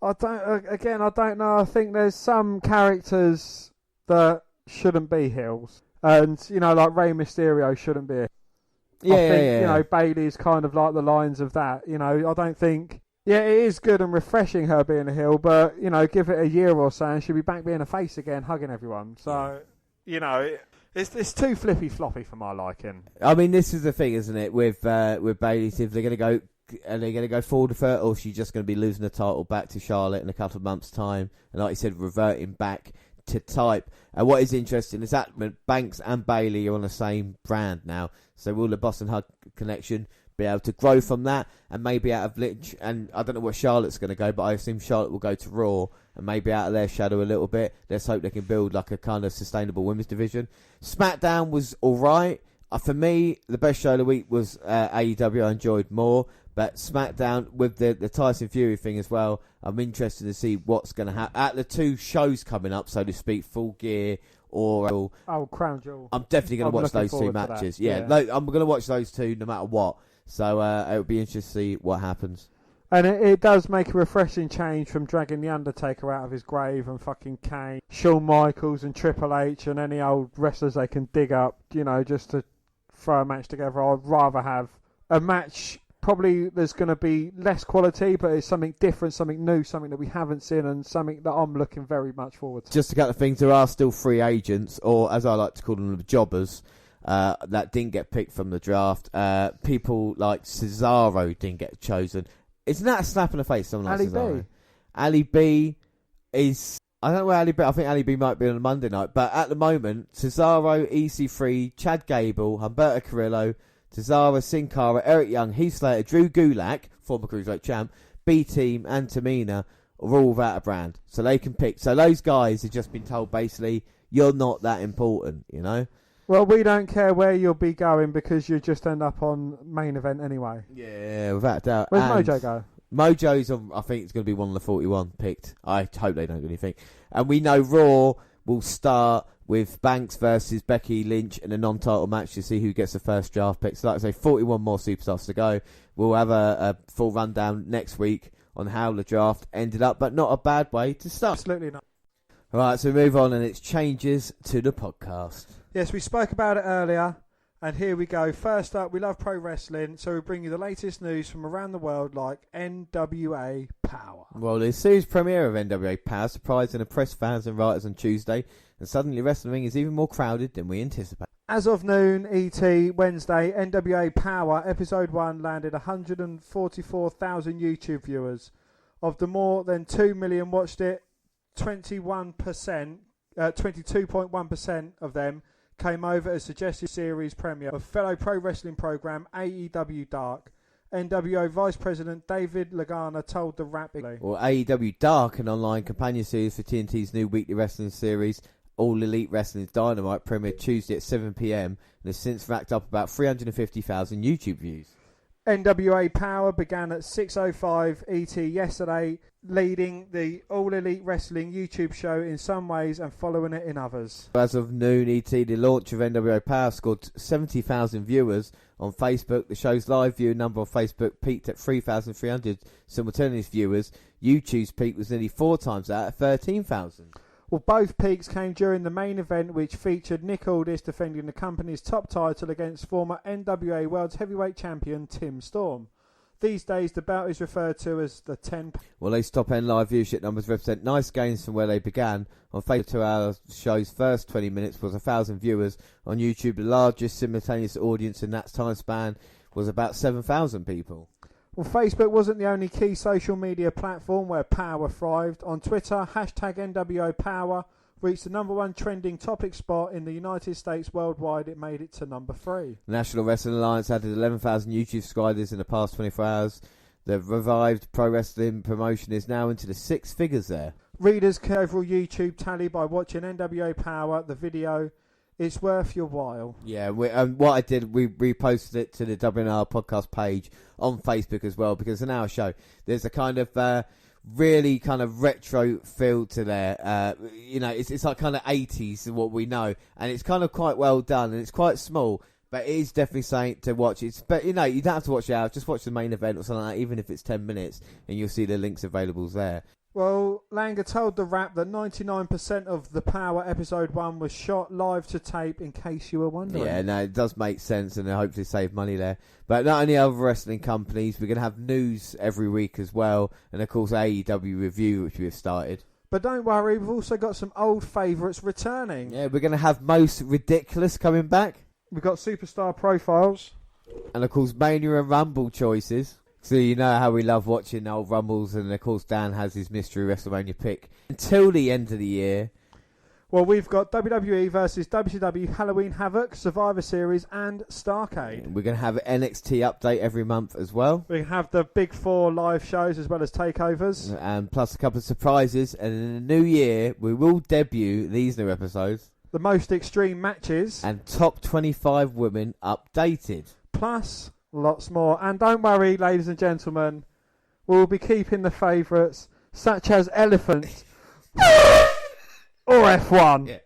I don't know. I think there's some characters that shouldn't be heels. And, you know, like Rey Mysterio shouldn't be. Yeah, I think, yeah. you know, Bayley's kind of like the lines of that. You know, I don't think... Yeah, it is good and refreshing her being a heel, but, you know, give it a year or so and she'll be back being a face again, hugging everyone. So, you know, it's too flippy-floppy for my liking. I mean, this is the thing, isn't it, with Bayley, if they're going to go... Are they going to go forward with her, or is she just going to be losing the title back to Charlotte in a couple of months' time? And like you said, reverting back to type. And what is interesting is that Banks and Bayley are on the same brand now. So will the Boston Hug connection be able to grow from that? And maybe out of Lynch, and I don't know where Charlotte's going to go, but I assume Charlotte will go to Raw and maybe out of their shadow a little bit. Let's hope they can build like a kind of sustainable women's division. SmackDown was alright. For me, the best show of the week was AEW. I enjoyed more. But SmackDown, with the Tyson Fury thing as well, I'm interested to see what's going to happen. At the two shows coming up, so to speak, Full Gear or... Crown Jewel. I'm definitely going to watch those two matches. Yeah. I'm going to watch those two no matter what. So it'll be interesting to see what happens. And it does make a refreshing change from dragging The Undertaker out of his grave and fucking Kane, Shawn Michaels and Triple H and any old wrestlers they can dig up, you know, just to throw a match together. I'd rather have a match... Probably there's going to be less quality, but it's something different, something new, something that we haven't seen, and something that I'm looking very much forward to. Just a couple of things, there are still free agents, or as I like to call them, the jobbers, that didn't get picked from the draft. People like Cesaro didn't get chosen. Isn't that a slap in the face? Someone like Cesaro. B. Ali B is I don't know where Ali B. I think Ali B might be on a Monday night, but at the moment, Cesaro, EC3, Chad Gable, Humberto Carrillo, Cesaro, Sin Cara, Eric Young, Heath Slater, Drew Gulak, former Cruiserweight champ, B-Team, and Tamina are all without a brand, so they can pick. So those guys have just been told basically, you're not that important, you know. Well, we don't care where you'll be going because you just end up on main event anyway. Yeah, without a doubt. Where's Mojo go? Mojo's on, I think it's going to be one of the 41 picked. I hope they don't do anything. And we know Raw will start with Banks versus Becky Lynch in a non-title match to see who gets the first draft pick. So like I say, 41 more superstars to go. We'll have a full rundown next week on how the draft ended up, but not a bad way to start. Absolutely not. All right, so we move on, and it's changes to the podcast. Yes, we spoke about it earlier, and here we go. First up, we love pro wrestling, so we bring you the latest news from around the world, like NWA Power. Well, the series premiere of NWA Power surprised and impressed fans and writers on Tuesday, and suddenly Wrestling Ring is even more crowded than we anticipated. As of noon ET Wednesday, NWA Power Episode 1 landed 144,000 YouTube viewers. Of the more than 2 million watched it, 22.1% of them came over as suggested series premiere of fellow pro wrestling program AEW Dark. NWO Vice President David Lagana told the Rap. Well, AEW Dark, an online companion series for TNT's new weekly wrestling series, All Elite Wrestling's Dynamite, premiered Tuesday at 7 p.m. and has since racked up about 350,000 YouTube views. NWA Power began at 6:05 ET yesterday, leading the All Elite Wrestling YouTube show in some ways and following it in others. As of noon ET, the launch of NWA Power scored 70,000 viewers on Facebook. The show's live view number on Facebook peaked at 3,300 simultaneous viewers. YouTube's peak was nearly 4 times that at 13,000. Well, both peaks came during the main event, which featured Nick Aldis defending the company's top title against former NWA World Heavyweight Champion Tim Storm. These days, the bout is referred to as the 10. Well, these top-end live viewership numbers represent nice gains from where they began. On Facebook, 2-hour show's first 20 minutes was 1,000 viewers. On YouTube, the largest simultaneous audience in that time span was about 7,000 people. Well, Facebook wasn't the only key social media platform where Power thrived. On Twitter, hashtag NWO Power reached the number 1 trending topic spot in the United States. Worldwide, it made it to number 3. The National Wrestling Alliance added 11,000 YouTube subscribers in the past 24 hours. The revived pro wrestling promotion is now into the 6 figures there. Readers can overall YouTube tally by watching NWO Power, the video. It's worth your while. Yeah, what I did, we reposted it to the WNR podcast page on Facebook as well, because in our show, there's a kind of really kind of retro feel to there. It's like kind of 80s, what we know, and it's kind of quite well done, and it's quite small, but it is definitely something to watch. But you don't have to watch it out, just watch the main event or something like that, even if it's 10 minutes, and you'll see the links available there. Well, Langer told the Rap that 99% of the Power Episode 1 was shot live to tape, in case you were wondering. Yeah, no, it does make sense, and hopefully save money there. But not only other wrestling companies, we're going to have news every week as well, and of course AEW Review, which we've started. But don't worry, we've also got some old favourites returning. Yeah, we're going to have Most Ridiculous coming back. We've got Superstar Profiles. And of course Mania and Rumble choices. So you know how we love watching old Rumbles, and of course Dan has his mystery WrestleMania pick until the end of the year. Well, we've got WWE versus WCW Halloween Havoc, Survivor Series, and Starrcade. We're going to have an NXT update every month as well. We have the Big 4 live shows as well as takeovers. And plus a couple of surprises. And in the new year, we will debut these new episodes. The most extreme matches. And top 25 women updated. Plus lots more. And don't worry, ladies and gentlemen, we'll be keeping the favourites, such as Elephant or F1. Yeah.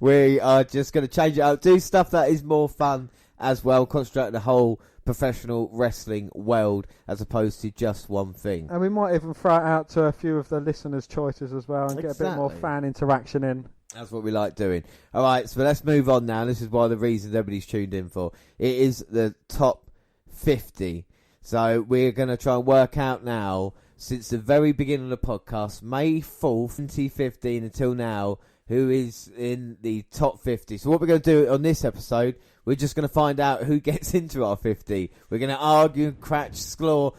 We are just going to change it up, do stuff that is more fun as well, concentrate on the whole professional wrestling world as opposed to just one thing. And we might even throw it out to a few of the listeners' choices as well and get a bit more fan interaction in. That's what we like doing. All right, so let's move on now. This is one of the reasons everybody's tuned in for. It is the top 50. So we're going to try and work out now, since the very beginning of the podcast, May 4th, 2015 until now, who is in the top 50. So what we're going to do on this episode, we're just going to find out who gets into our 50. We're going to argue, claw,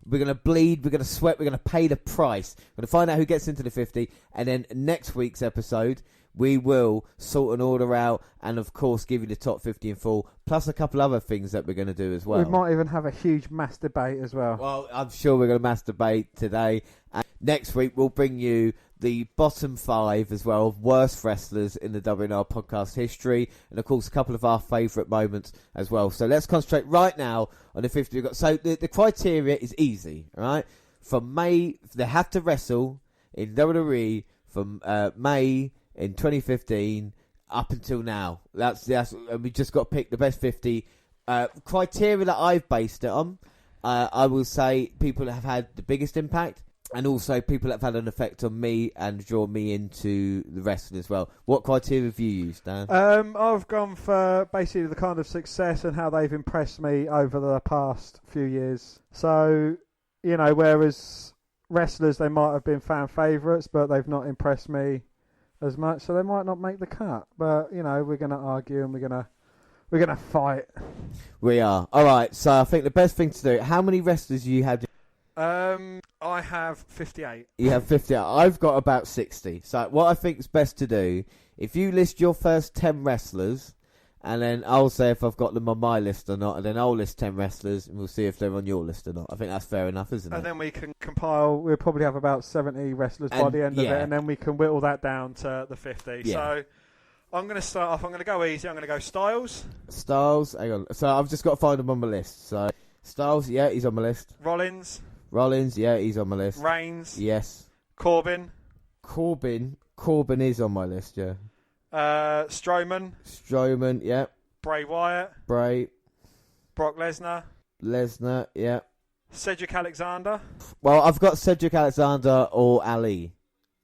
We're going to bleed, we're going to sweat, we're going to pay the price. We're going to find out who gets into the 50, and then next week's episode, we will sort an order out and, of course, give you the top 50 in full, plus a couple other things that we're going to do as well. We might even have a huge mass debate as well. Well, I'm sure we're going to mass debate today. And next week, we'll bring you the bottom 5 as well of worst wrestlers in the WNR podcast history, and, of course, a couple of our favourite moments as well. So let's concentrate right now on the 50 we've got. So the criteria is easy, all right? From May, they have to wrestle in WWE from May in 2015 up until now. That's and we just got to pick the best 50 criteria that I've based it on. I will say people that have had the biggest impact, and also people that have had an effect on me and draw me into the wrestling as well. What criteria have you used, Dan? I've gone for basically the kind of success and how they've impressed me over the past few years. So, you know, whereas wrestlers, they might have been fan favourites, but they've not impressed me as much, so they might not make the cut. But, you know, we're going to argue and we're going to fight. We are. All right, so I think the best thing to do, how many wrestlers you had? I have 58. You have 50. I've got about 60. So what I think is best to do, if you list your first 10 wrestlers, and then I'll say if I've got them on my list or not, and then I'll list 10 wrestlers, and we'll see if they're on your list or not. I think that's fair enough, isn't it? And then we can compile, we'll probably have about 70 wrestlers by the end of it, and then we can whittle that down to the 50. Yeah. So I'm going to start off, I'm going to go easy, I'm going to go Styles. Styles, hang on. So I've just got to find him on my list. So Styles, yeah, he's on my list. Rollins, yeah, he's on my list. Reigns, yes. Corbin is on my list, yeah. Strowman, yeah. Bray Wyatt, Brock Lesnar, yeah. Cedric Alexander. Well, I've got Cedric Alexander or Ali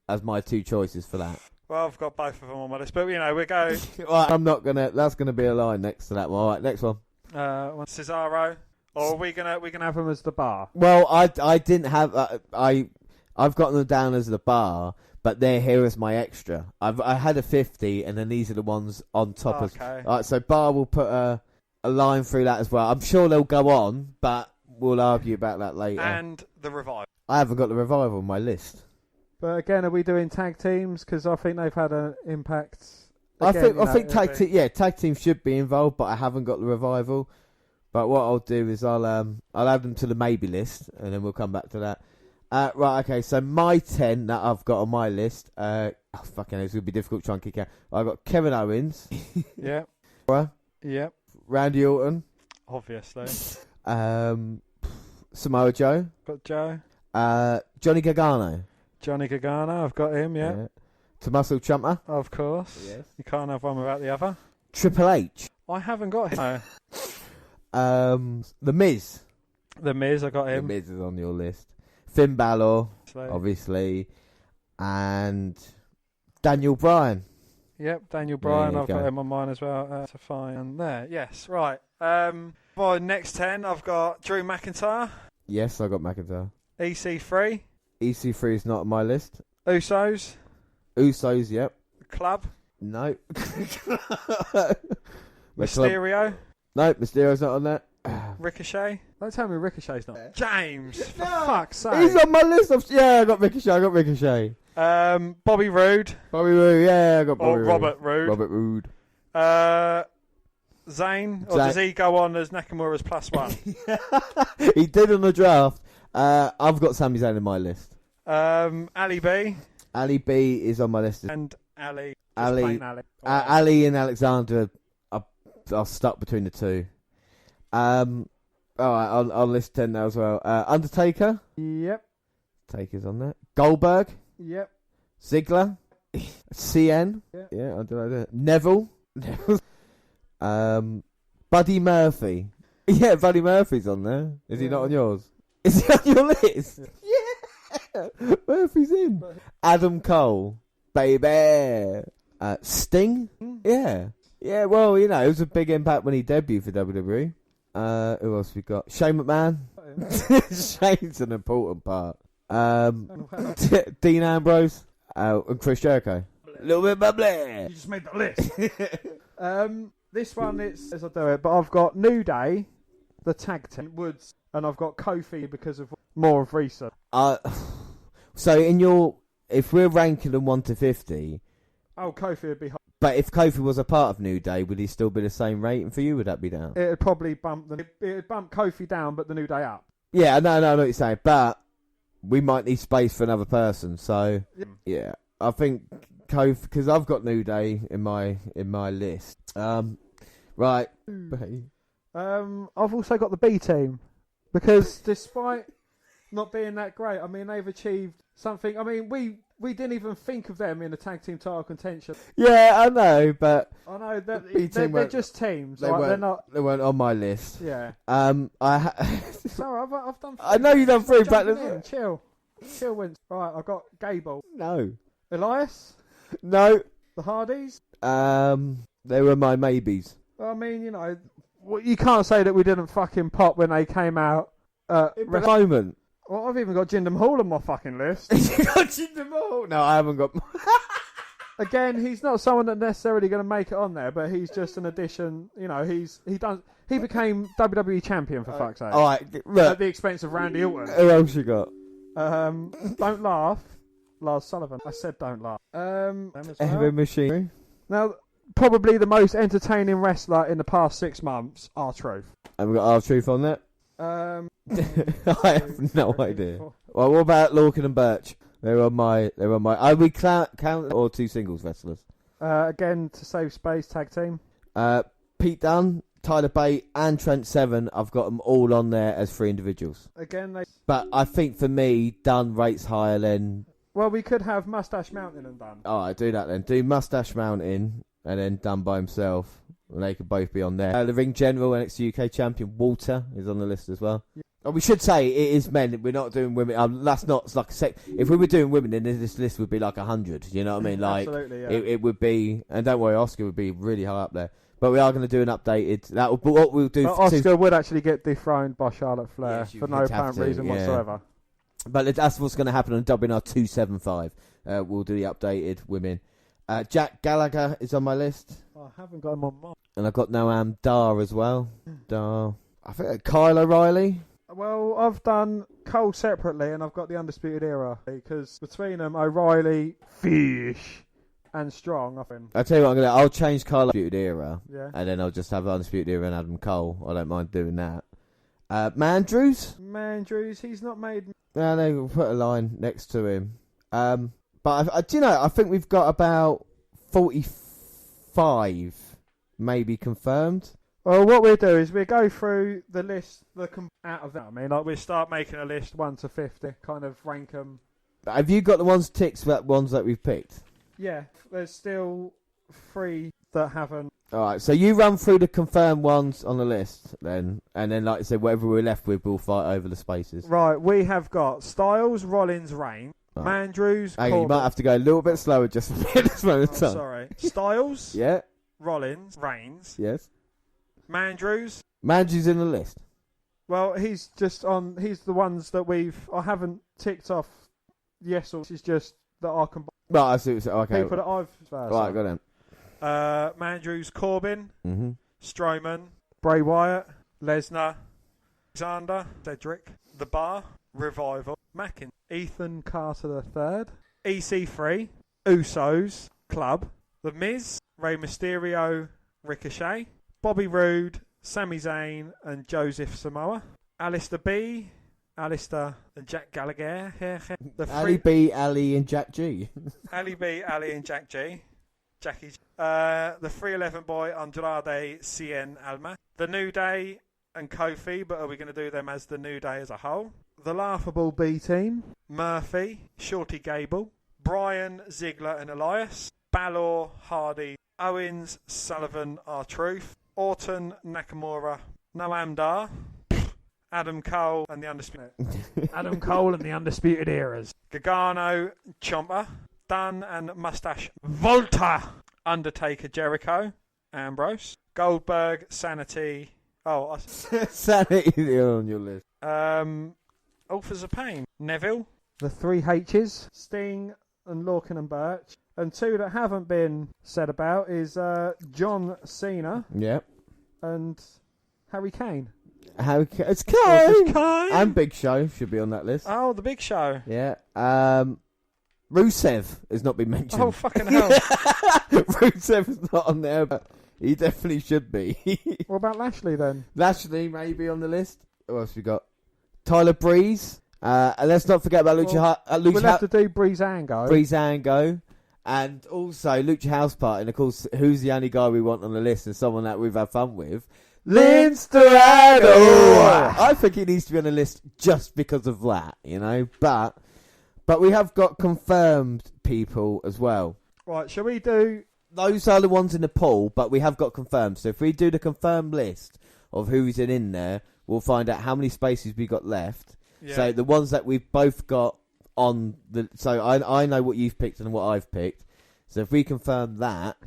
as my two choices for that. Well, I've got both of them on my list, but you know, we're going. Well, I'm not gonna. That's gonna be a line next to that one. All right, next one. Cesaro. Or are we gonna have them as the bar? Well, I didn't have I've got them down as the bar, but they're here as my extra. I had a 50, and then these are the ones on top. Okay. All right, so bar will put a line through that as well. I'm sure they'll go on, but we'll argue about that later. And the Revival. I haven't got the Revival on my list. But again, are we doing tag teams? Because I think they've had an impact. Again, I think tag teams should be involved, but I haven't got the Revival. But what I'll do is I'll add them to the maybe list, and then we'll come back to that. Right, okay, so my 10 that I've got on my list, fucking hell, it's going to be difficult to try and kick out. I've got Kevin Owens. Yep. Yep. Randy Orton. Obviously. Samoa Joe. Got Joe. Johnny Gargano. I've got him, yeah. Tommaso Ciampa. Of course. Yes. You can't have one without the other. Triple H. I haven't got him. The Miz. I got him. The Miz is on your list. Finn Balor, obviously, and Daniel Bryan. Yep, Daniel Bryan. I've got him on mine as well. That's a fine. And there, yes, right. For next 10, I've got Drew McIntyre. Yes, I got McIntyre. EC3. EC3 is not on my list. Usos, yep. Club. No. Mysterio. No, Mysterio's not on that. Ricochet. Don't tell me Ricochet's not. James, for fuck's sake. He's on my list. I got Ricochet. Bobby Roode. Yeah, I got Bobby Roode. Robert Roode. Zayn. Or does he go on as Nakamura's +1? He did on the draft. I've got Sami Zayn on my list. Ali B. Ali B is on my list. And Ali. Ali and Alexander are stuck between the two. Alright, I'll list 10 now as well. Undertaker. Yep. Taker's on there. Goldberg. Yep. Ziggler. CN. Yep. Yeah, I don't know. Neville. Buddy Murphy. Yeah, Buddy Murphy's on there. Is he not on yours? Is he on your list? Yeah. Murphy's in. Adam Cole. Baby. Sting. Yeah. Yeah, well, you know, it was a big impact when he debuted for WWE. Who else we got? Shane McMahon. Shane's an important part. Dean Ambrose. And Chris Jericho. A little bit bubbly. You just made the list. This one, it's as I do it, but I've got New Day, the tag team, Woods, and I've got Kofi because of more of recent. So if we're ranking them 1 to 50, Kofi would be high. But if Kofi was a part of New Day, would he still be the same rating for you? Would that be down? It'd probably bump Kofi down, but the New Day up. Yeah, no, I know what you're saying, but we might need space for another person. So yeah, I think Kofi, because I've got New Day in my list. Right. I've also got the B team because despite not being that great, I mean they've achieved something. I mean we didn't even think of them in the tag team title contention. Yeah, I know, but I know that they're just teams. They weren't on my list. Yeah. Sorry, I've done. I know you've done 3, but chill wins. Right, I've got Gable. No. Elias. No. The Hardys. They were my maybes. I mean, you can't say that we didn't fucking pop when they came out. In the moment. Well, I've even got Jinder Mahal on my fucking list. You got Jinder Mahal? No, I haven't got. Again, he's not someone that's necessarily going to make it on there, but he's just an addition. He became WWE champion for fuck's sake. All right, look. At the expense of Randy Orton. Who else you got? Don't laugh, Lars Sullivan. I said don't laugh. Heavy Machinery. Now, probably the most entertaining wrestler in the past 6 months, R-Truth. Have we got R-Truth on that? I have no idea. 4. Well, what about Lorcan and Birch? They're on my. Are we count or 2 singles wrestlers? Again, to save space, tag team. Pete Dunne, Tyler Bate, and Trent Seven. I've got them all on there as 3 individuals. Again, but I think for me, Dunne rates higher than. Well, we could have Mustache Mountain and Dunne. All right, do that then. Do Mustache Mountain and then Dunne by himself. And they could both be on there. The Ring General NXT UK champion Walter is on the list as well. Yeah. Oh, we should say it is men. We're not doing women. That's not it's like if we were doing women, then this list would be like 100. You know what I mean? Like absolutely, yeah. It would be. And don't worry, Oscar would be really high up there. But we are going to do an updated. What we'll do. Oscar would actually get dethroned by Charlotte Flair for no apparent reason whatsoever. But that's what's going to happen on WNR275. We'll do the updated women. Jack Gallagher is on my list. I haven't got him on mine. And I've got Noam Dar as well. Dar. I think Kyle O'Reilly. Well, I've done Cole separately, and I've got the Undisputed Era because between them, O'Reilly, Fish, and Strong. I think. I'll tell you what, I'll change Kyle Undisputed Era, and then I'll just have Undisputed Era and Adam Cole. I don't mind doing that. Mandrews, he's not made. Yeah, no, we'll put a line next to him. But I think we've got about 45 maybe confirmed. Well, what we'll do is we'll go through the list out of that. I mean, like we'll start making a list 1 to 50, kind of rank them. Have you got the ones ticked, that ones that we've picked? Yeah, there's still 3 that haven't. All right, so you run through the confirmed ones on the list then, and then, like I said, whatever we're left with, we'll fight over the spaces. Right, we have got Styles, Rollins, Reigns, Mandrews, Corbin. You might have to go a little bit slower just a bit this moment of time. Sorry. Styles, yeah. Rollins, Reigns, yes. Mandrews in the list. Well, he's the ones that I haven't ticked off. Yes, or it's just that I can. Right, I see. Okay. People that I've. Right, got him. Mandrews, Corbin, Strowman, Bray Wyatt, Lesnar, Alexander, Cedric, The Bar, Revival, Mackin, Ethan Carter III, EC3, Usos, Club, The Miz, Rey Mysterio, Ricochet, Bobby Roode, Sami Zayn and Joseph Samoa, Alistair B, Alistair and Jack Gallagher, Ali B, Ali and Jack G. Ali B, Ali and Jack G. Jackie G. The 311 boy Andrade Cien Alma. The New Day and Kofi, but are we going to do them as the New Day as a whole? The Laughable B Team, Murphy, Shorty Gable, Bryan, Ziggler and Elias, Balor, Hardy, Owens, Sullivan, R-Truth, Orton, Nakamura, Noam Dar, Adam Cole and the Undisputed Eras, Gargano, Ciampa, Dunn and Mustache Volta, Undertaker, Jericho, Ambrose, Goldberg, Sanity. Sanity on your list. Authors of Pain, Neville, the 3 H's, Sting and Lorcan and Birch. And 2 that haven't been said about is John Cena. Yep. And Harry Kane. It's It's Kane. Kane. And Big Show should be on that list. Oh, the Big Show. Yeah. Rusev has not been mentioned. Oh, fucking hell. Rusev is not on there, but he definitely should be. What about Lashley then? Lashley may be on the list. Who else we got? Tyler Breeze. And let's not forget about Lucha We'll have to do Breezango. Breezango. And also Lucha House Party. And of course, who's the only guy we want on the list and someone that we've had fun with? Lince Dorado. I think he needs to be on the list just because of that, you know. But we have got confirmed people as well. Right, shall we do... Those are the ones in the poll, but we have got confirmed. So if we do the confirmed list of who's in there, we'll find out how many spaces we got left. Yeah. So the ones that we've both got on the... So I know what you've picked and what I've picked. So if we confirm that,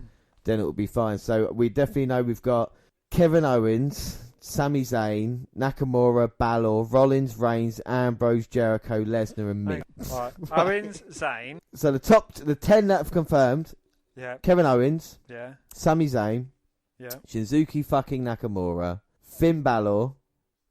then it will be fine. So we definitely know we've got Kevin Owens, Sami Zayn, Nakamura, Balor, Rollins, Reigns, Ambrose, Jericho, Lesnar and Mick. Right. Owens, Zayn. So the 10 that have confirmed, Yeah. Kevin Owens, Yeah. Sami Zayn, Yeah. Shinzuki fucking Nakamura, Finn Balor,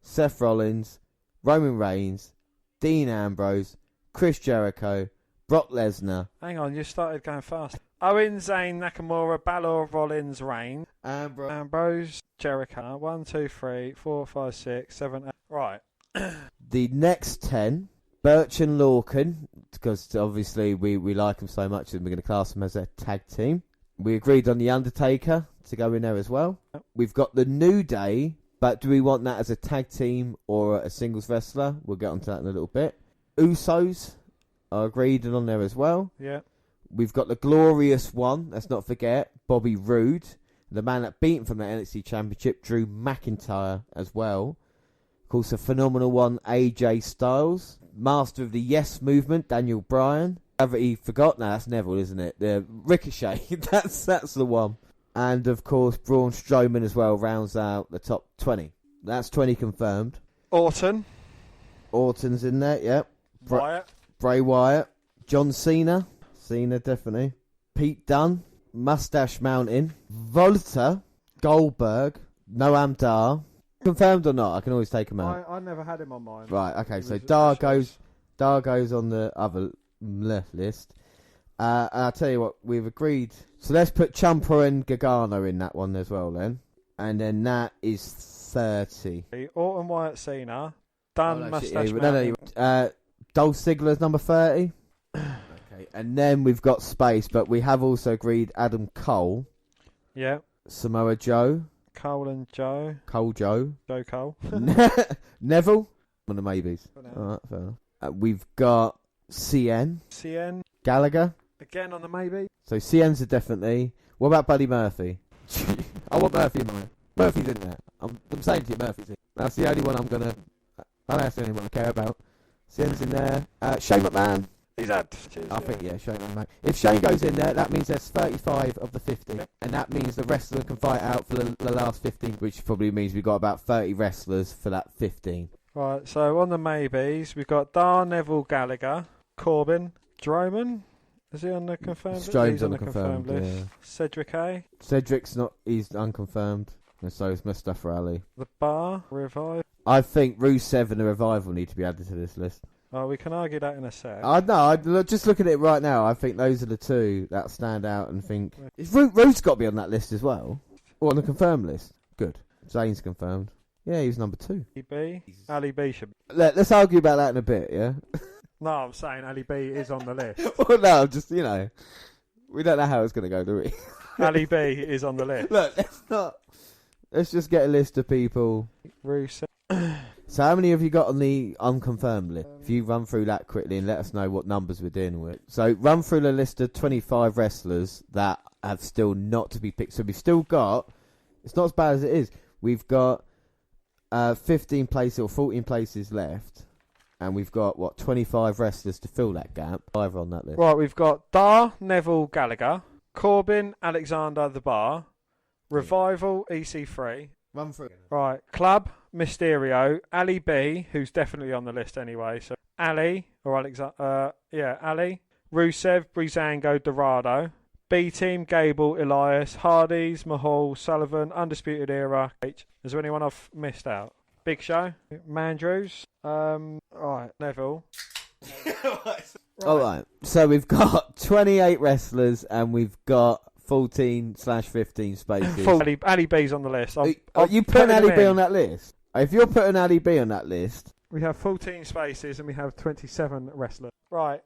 Seth Rollins, Roman Reigns, Dean Ambrose, Chris Jericho, Brock Lesnar, Hang on, you started going fast. Owens, Zayn, Nakamura, Balor, Rollins, Reigns, Ambrose, Jericho. 1, 2, 3, 4, 5, 6, 7, 8. Right. The next 10, Birch and Lorcan, because obviously we like them so much and we're going to class them as a tag team. We agreed on The Undertaker to go in there as well. We've got The New Day, but do we want that as a tag team or a singles wrestler? We'll get onto that in a little bit. Usos are agreed on there as well. Yeah. We've got the glorious one, let's not forget, Bobby Roode, the man that beat him from the NXT Championship, Drew McIntyre as well. Of course, a phenomenal one, AJ Styles. Master of the Yes Movement, Daniel Bryan. He forgot? No, that's Neville, isn't it? The Ricochet, that's the one. And, of course, Braun Strowman as well rounds out the top 20. That's 20 confirmed. Orton's in there, yep. Wyatt. Bray Wyatt. John Cena. Cena, definitely. Pete Dunne. Mustache Mountain. Volta. Goldberg. Noam Dar. Confirmed or not? I can always take him out. I never had him on mine. Right, okay, so Dar goes on the other list. I'll tell you what, we've agreed. So let's put Ciampa and Gargano in that one as well then. And then that is 30. Orton, Wyatt, Cena. Dunne, Mustache No, Mountain. Dolph Ziggler's number 30. Okay, and then we've got space, but we have also agreed Adam Cole. Yeah. Samoa Joe. Cole and Joe. Cole Joe. Joe Cole. Neville. One of the maybes. Alright, fair enough. We've got CN. CN. Gallagher. Again on the maybe. So CN's a definitely. What about Buddy Murphy? I want Murphy in mine. Murphy's in there. I'm saying to you, Murphy's in. That's the only one I'm gonna. I know that's the only one I care about. CN's in there. Shane McMahon. He's had. I think, yeah, Shane McMahon. If Shane goes in there, that means there's 35 of the 50. And that means the rest of them can fight out for the last 15, which probably means we've got about 30 wrestlers for that 15. Right, so on the maybes, we've got Dar, Neville, Gallagher, Corbin, Strowman. Is he on the confirmed list? Strowman's He's on the confirmed list. yeah. Cedric A. Cedric's not, he's unconfirmed. And so is Mustafa Ali. The Bar, Revive. I think Rusev and the Revival need to be added to this list. Oh, we can argue that in a sec. Just look at it right now. I think those are the two that stand out and think... Rude's got to be on that list as well. Or on the confirmed list. Good. Zayn's confirmed. Yeah, he's number 2. Ali B should be. Let's argue about that in a bit, yeah? No, I'm saying Ali B is on the list. Well, no, just, you know... We don't know how it's going to go, do we? Ali B is on the list. Look, let's just get a list of people. Rusev. So how many have you got on the unconfirmed list? If you run through that quickly and let us know what numbers we're dealing with. So run through the list of 25 wrestlers that have still not to be picked. So we've still got, it's not as bad as it is. We've got 15 places or 14 places left. And we've got, 25 wrestlers to fill that gap. 5 on that list. Right, we've got Dar, Neville, Gallagher, Corbin, Alexander, The Bar, Revival, EC3. Run through. Right, Club, Mysterio, Ali B, who's definitely on the list anyway. So Ali, or Alexander, Ali, Rusev, Breezango, Dorado, B Team, Gable, Elias, Hardys, Mahal, Sullivan, Undisputed Era. Is there anyone I've missed out? Big Show, Mandrews, right, Neville. All right. So we've got 28 wrestlers and we've got 14/15 spaces. Ali B's on the list. Are you putting Ali B on that list? If you're putting Ali B on that list, we have 14 spaces and we have 27 wrestlers. Right.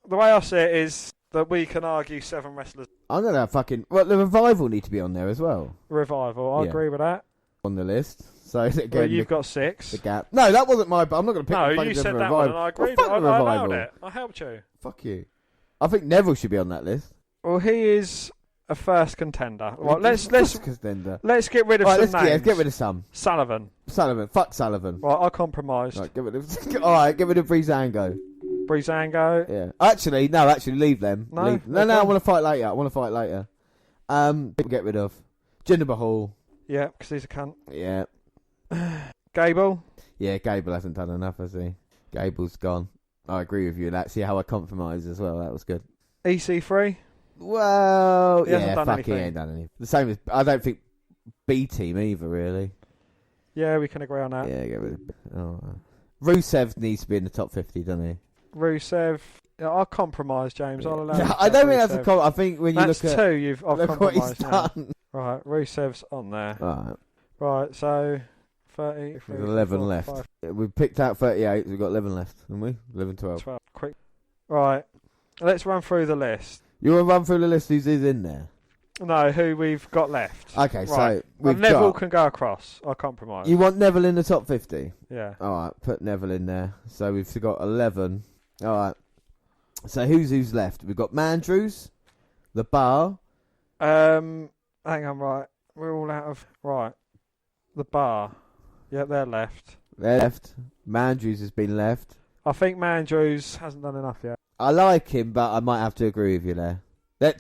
The way I see it is that we can argue 7 wrestlers. I'm gonna have the Revival need to be on there as well. Revival. I agree with that. On the list. So again, well, you've got 6. The gap. No, that wasn't my. I'm not going to pick. No, the you said that Revival. one, and I agreed. Well, I allowed it. I helped you. Fuck you. I think Neville should be on that list. Well, he is a first contender. Right, let's get rid of some names. Let's get rid of some. Sullivan. Fuck Sullivan. Right, I compromised. Right, get rid of. All right, get rid of Breezango. Yeah. Actually, leave them. No, I want to fight later. Get rid of Jinder Mahal. Yeah, because he's a cunt. Yeah. Gable. Yeah, Gable hasn't done enough, has he? Gable's gone. I agree with you. That's see how I compromised as well. That was good. EC3. Well, he hasn't done anything. He ain't done anything. The same as I don't think B Team either, really. Yeah, we can agree on that. Yeah, get rid of. Rusev needs to be in the top 50, doesn't he? Rusev. Yeah, I'll compromise, James. I'll allow. I don't think that's a I think when you that's look at 2, I've look what he's compromised. done. Right, Rusev's on there. Right. Right, so 30. There's 11 left. 5, We've picked out 38. We've got 11 left, haven't we? 11, 12. 12. Quick. Right, let's run through the list. You want to run through the list who's in there? No, who we've got left. Okay, right. so we've Neville got... can go across. I'll compromise. You want Neville in the top 50? Yeah. All right, put Neville in there. So we've got 11. All right. So who's left? We've got Mandrews, The Bar. Hang on, right. We're all out of... Right. The Bar. Yeah, they're left. They're left. Mandrews has been left. I think Mandrews hasn't done enough yet. I like him, but I might have to agree with you there.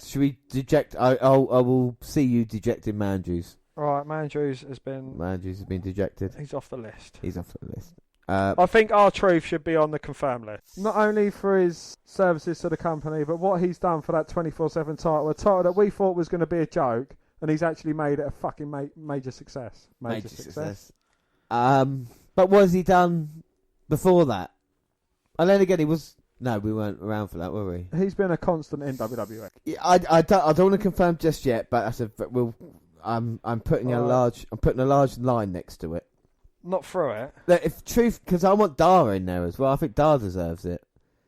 Should we deject? I will see you dejecting Mandrews. Right, Mandrews has been dejected. He's off the list. He's off the list. I think R-Truth should be on the confirmed list. Not only for his services to the company, but what he's done for that 24/7 title, a title that we thought was going to be a joke, and he's actually made it a fucking major success. Major success. But what has he done before that? And then again, he was... No, we weren't around for that, were we? He's been a constant in WWE. Yeah, I don't want to confirm just yet, but I'm putting a large line next to it. Not through it. If Truth, because I want Dar in there as well. I think Dar deserves it.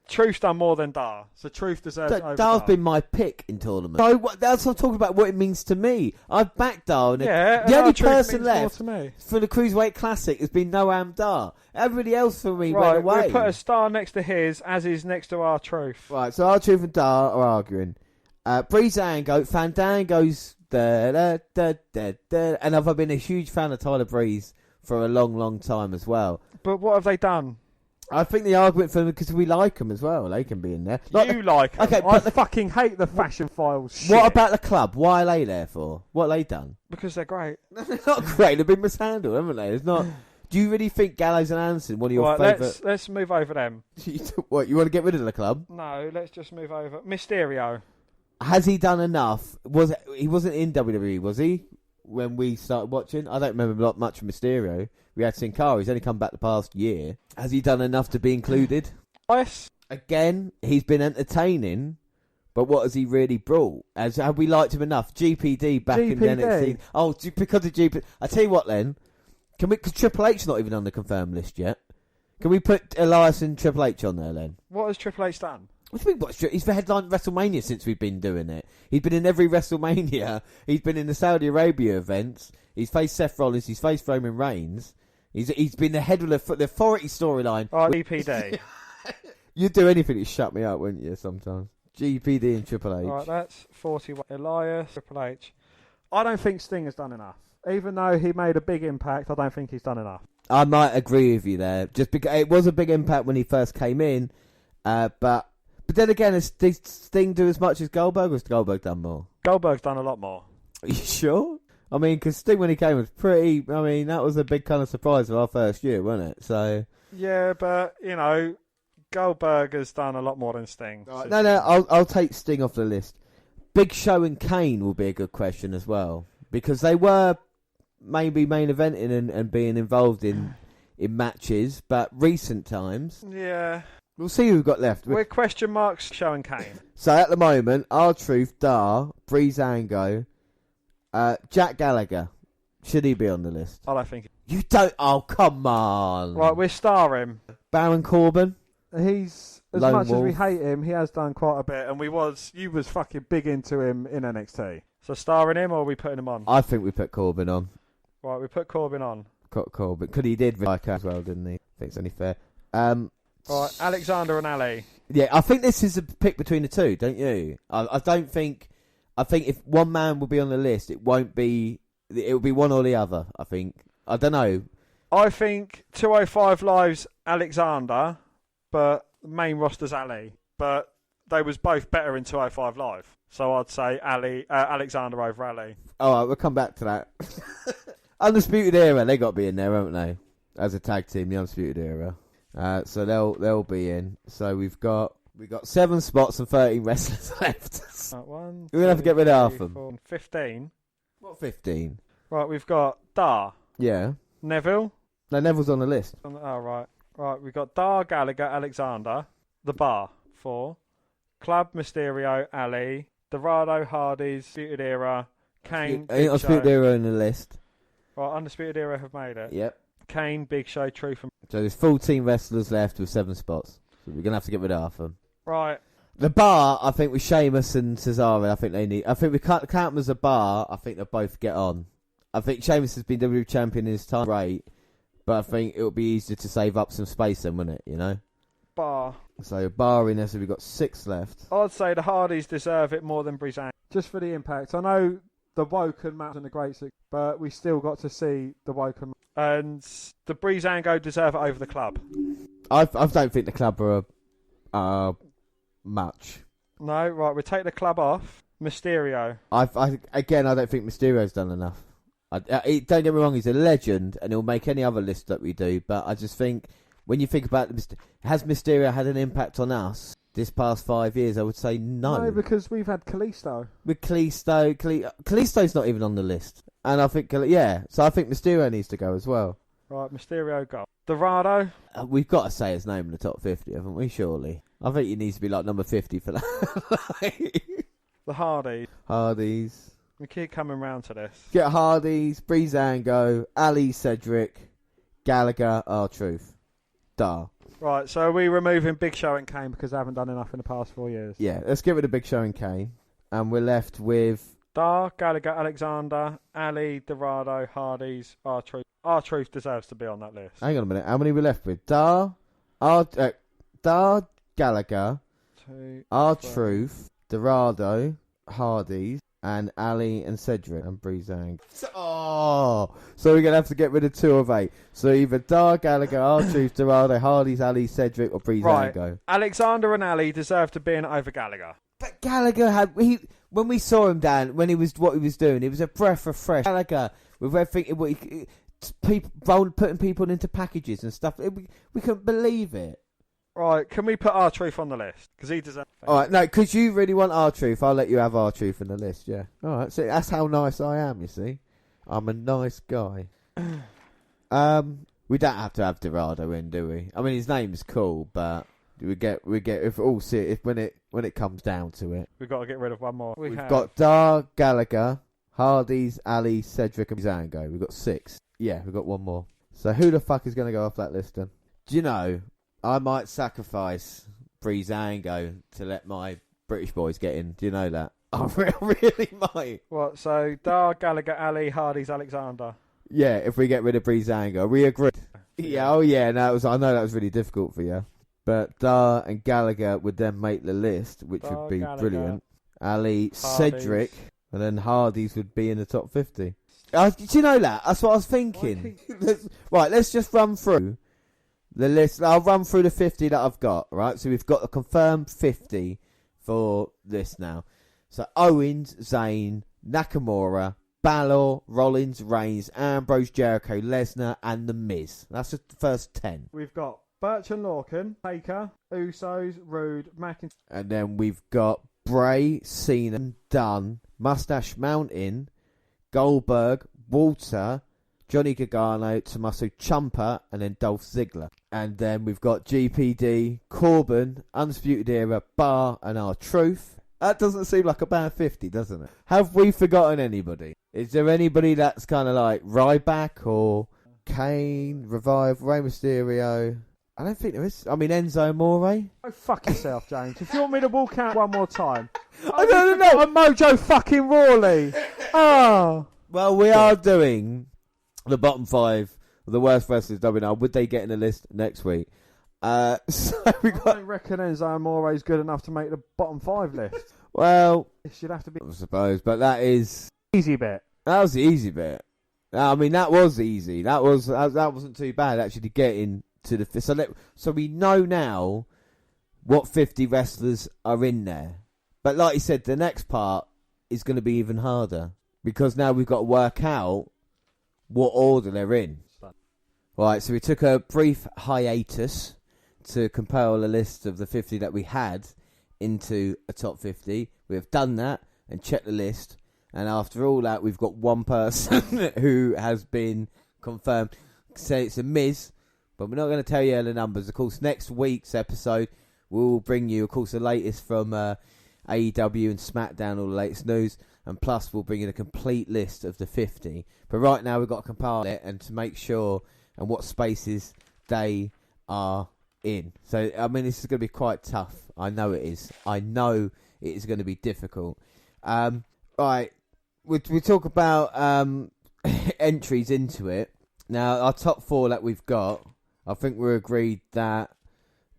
Truth's done more than Dar, so Truth deserves it over Dar. Dar's been my pick in tournament. So that's what I'm talking about. What it means to me. I've backed Dar. And the only person left for the Cruiserweight Classic has been Noam Dar. Everybody else for me went away. We'll put a star next to his, as is next to R-Truth. Right, so R-Truth and Dar are arguing. Breezango, Fandango's and I've been a huge fan of Tyler Breeze for a long, long time as well. But what have they done? I think the argument for them, because we like them as well, they can be in there. You like them. Okay, I fucking hate the fashion files shit. What about the club? Why are they there for? What have they done? Because they're great. They're not great. They've been mishandled, haven't they? It's not... Do you really think Gallows and Anderson, one of your favourite... Let's move over them. What, you want to get rid of the club? No, let's just move over. Mysterio. Has he done enough? He wasn't in WWE, was he? When we started watching? I don't remember much of Mysterio. We had Sin Cara. He's only come back the past year. Has he done enough to be included? Yes. Again, he's been entertaining, but what has he really brought? Have we liked him enough? GPD back in the NXT. Oh, because of GPD. I tell you what then. Because Triple H not even on the confirmed list yet. Can we put Elias and Triple H on there then? What has Triple H done? He's the headline WrestleMania since we've been doing it. He's been in every WrestleMania. He's been in the Saudi Arabia events. He's faced Seth Rollins. He's faced Roman Reigns. He's been the head of the authority storyline. Oh, GPD. You'd do anything to shut me up, wouldn't you, sometimes? GPD and Triple H. Right, that's 41. Elias, Triple H. I don't think Sting has done enough. Even though he made a big impact, I don't think he's done enough. I might agree with you there. Just because it was a big impact when he first came in, but then again, did Sting do as much as Goldberg, or has Goldberg done more? Goldberg's done a lot more. Are you sure? I mean, because Sting, when he came, was pretty... I mean, that was a big kind of surprise of our first year, wasn't it? So yeah, but, Goldberg has done a lot more than Sting. Right. No, I'll take Sting off the list. Big Show and Kane will be a good question as well. Because they were maybe main eventing and being involved in in matches, but recent times. Yeah. We'll see who we've got left. We're question marks showing Kane. So at the moment, R-Truth, Dar, Breezango, Jack Gallagher. Should he be on the list? I don't think. You don't... Oh, come on. Right, we're starring. Baron Corbin. He's... As Lone much Wolf. as we hate him, he has done quite a bit, and you was fucking big into him in NXT. So starring him, or are we putting him on? I think we put Corbin on. Right, we put Corbin on. Corbin. Because he did like as well, didn't he? I think it's only fair. Right, Alexander and Ali. Yeah, I think this is a pick between the two, don't you? I don't think... I think if one man will be on the list, it won't be... It will be one or the other, I think. I don't know. I think 205 Live's Alexander, but the main roster's Ali. But they was both better in 205 Live. So I'd say Alexander over Ali. All right, we'll come back to that. Undisputed Era, they got to be in there, haven't they? As a tag team, the Undisputed Era. So they'll be in. So we've got 7 spots and 13 wrestlers left. Right, We're gonna have to get rid of half of them. 15. What 15? Right, we've got Dar, Yeah. Neville. No, Neville's on the list. Oh, right. Right, we've got Dar, Gallagher, Alexander, The Bar, 4. Club, Mysterio, Ali, Dorado, Hardy's, Undisputed Era, Kane, Big Show. Undisputed Era on the list. Right, Undisputed Era have made it. Yep. Kane, Big Show, Truth and... So there's 14 wrestlers left with 7 spots. So we're gonna have to get rid of half of them. Right. The Bar, I think with Sheamus and Cesaro, I think we can't count them as a bar. I think they'll both get on. I think Sheamus has been WWE champion in his time, great, but I think it would be easier to save up some space then, wouldn't it? You know. Bar. So Bar in there, so we've got 6 left. I'd say the Hardys deserve it more than Breezango. Just for the impact. I know the Woken match and the Great Six, but we still got to see the Woken match. And the Breezango deserve it over the club. I don't think the club are much. No, right, we take the club off. Mysterio. I don't think Mysterio's done enough. Don't get me wrong, he's a legend, and he'll make any other list that we do. But I just think when you think about has Mysterio had an impact on us this past 5 years? I would say no. No, because we've had Kalisto. With Kalisto's not even on the list, and I think so I think Mysterio needs to go as well. Right, Mysterio go. Dorado. We've got to say his name in the top 50, haven't we? Surely. I think he needs to be like number 50 for that. The Hardys. We keep coming round to this. Get Hardys, Breezango, Ali, Cedric, Gallagher, R-Truth, Dar. Right, so are we removing Big Show and Kane because they haven't done enough in the past 4 years. Yeah, let's get rid of Big Show and Kane. And we're left with... Dar, Gallagher, Alexander, Ali, Dorado, Hardys, R-Truth. R-Truth deserves to be on that list. Hang on a minute, how many are we left with? Dar, Gallagher, R-Truth, Dorado, Hardys, and Ali and Cedric and Breezango. Oh, so we're going to have to get rid of 2 of 8. So either Dar, Gallagher, R-Truth, Dorado, Hardys, Ali, Cedric, or Breezango. Right. Alexander and Ali deserve to be in over Gallagher. But Gallagher when we saw him down, when he was what he was doing, it was a breath of fresh. Gallagher with everything, putting people into packages and stuff. We couldn't believe it. Right, can we put R-Truth on the list? Because he deserves it. All right, no, because you really want R-Truth, I'll let you have R-Truth in the list, yeah. All right, so that's how nice I am, you see. I'm a nice guy. We don't have to have Dorado in, do we? I mean, his name's cool, but we get if all see it when it comes down to it. We've got to get rid of one more. We've got Dar, Gallagher, Hardys, Ali, Cedric, and Zango. We've got 6. Yeah, we've got one more. So who the fuck is going to go off that list then? Do you know, I might sacrifice Breezango to let my British boys get in. Do you know that? I really might. What, so Dar, Gallagher, Ali, Hardys, Alexander. Yeah, if we get rid of Breezango. We agree. Yeah, oh yeah, no, I know that was really difficult for you. But Dar and Gallagher would then make the list, which would be Gallagher, brilliant. Ali, Hardys. Cedric, and then Hardys would be in the top 50. Do you know that? That's what I was thinking. Let's just run through the list. I'll run through the 50 that I've got, right? So we've got a confirmed 50 for this now. So Owens, Zayn, Nakamura, Balor, Rollins, Reigns, Ambrose, Jericho, Lesnar, and The Miz. That's the first 10. We've got Birch and Lorcan, Taker, Usos, Rude, McIntyre. And then we've got Bray, Cena, Dunn, Mustache Mountain, Goldberg, Walter, Johnny Gargano, Tommaso Ciampa, and then Dolph Ziggler. And then we've got GPD, Corbin, Undisputed Era, Bar, and R-Truth. That doesn't seem like a bad 50, doesn't it? Have we forgotten anybody? Is there anybody that's kind of like Ryback or Kane, Revive, Rey Mysterio? I don't think there is. I mean, Enzo Amore. Oh, fuck yourself, James. If you want me to walk out one more time. No. I'm Mojo fucking Rawley. Oh. Well, we are doing the bottom 5 of the worst wrestlers WNR. Would they get in the list next week? So we got. I don't reckon Enzo Amore is good enough to make the bottom 5 list. Well, It should have to be I suppose, but that is. easy bit. That was the easy bit. I mean, that was easy. That wasn't too bad actually getting to the. So we know now what 50 wrestlers are in there. But like you said, the next part is going to be even harder because now we've got to work out what order they're in. Right, so we took a brief hiatus to compile a list of the 50 that we had into a top 50. We have done that and checked the list. And after all that, we've got one person who has been confirmed. Say it's a Miz, but we're not going to tell you the numbers. Of course, next week's episode, we'll bring you, of course, the latest from AEW and SmackDown, all the latest news. And plus, we'll bring you a complete list of the 50. But right now, we've got to compile it and to make sure and what spaces they are in. So, I mean, this is going to be quite tough. I know it is. I know it is going to be difficult. Right. We talk about entries into it. Now, our top 4 that we've got, I think we're agreed that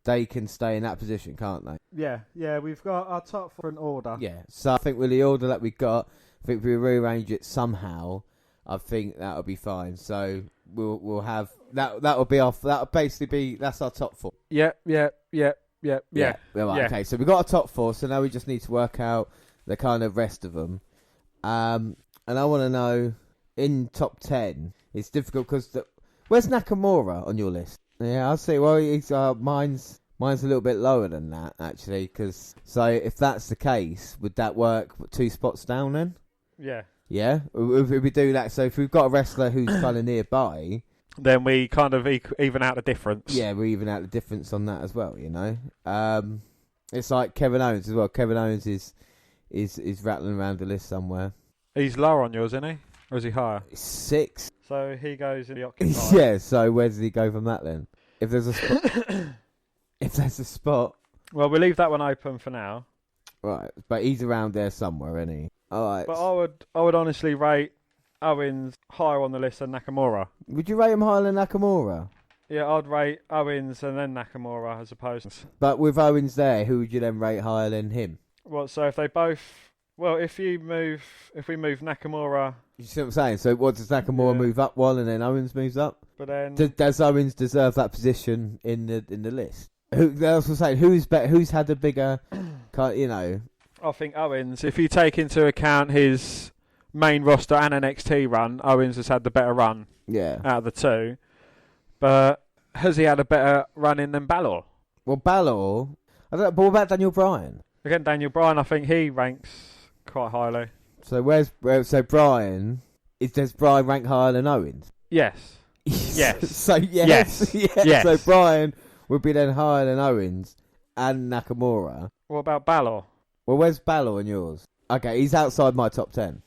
they can stay in that position, can't they? Yeah, we've got our top 4 in order. Yeah, so I think with the order that we got, I think if we rearrange it somehow, I think that'll be fine. So we'll have that'll be off. That'll basically be that's our top 4. Yeah. Right, Yeah. okay, so we got our top 4. So now we just need to work out the kind of rest of them. And I want to know in top 10. It's difficult because where's Nakamura on your list? Yeah, I'll see. Well, he's mine's a little bit lower than that actually. So if that's the case, would that work? 2 spots down then? Yeah. Yeah, if we do that. So if we've got a wrestler who's kind of nearby, then we kind of even out the difference. Yeah, we even out the difference on that as well. You know, it's like Kevin Owens as well. Kevin Owens is rattling around the list somewhere. He's lower on yours, isn't he? Or is he higher? 6. So he goes in the occupied. Yeah. So where does he go from that then? If there's a spot, Well, we'll leave that one open for now. right? But he's around there somewhere, isn't he? All right. But I would honestly rate Owens higher on the list than Nakamura. Would you rate him higher than Nakamura? Yeah, I'd rate Owens and then Nakamura as opposed. But with Owens there, who would you then rate higher than him? Well, so if they both, well, if we move Nakamura, You see what I'm saying? So what does Nakamura move up one and then Owens moves up? but then Does Owens deserve that position in the list? That's what I'm saying. Who's better? Who's had a bigger, you know? I think Owens, if you take into account his main roster and NXT run, Owens has had the better run Yeah. out of the 2. But has he had a better run in than Balor? Well, Balor. I don't know, but what about Daniel Bryan? Again, Daniel Bryan, I think he ranks quite highly. So so Bryan does Bryan rank higher than Owens? Yes. Yes. So yes. Yes. So Bryan would be then higher than Owens and Nakamura. What about Balor? Well, where's Balor in yours? Okay, he's outside my top 10.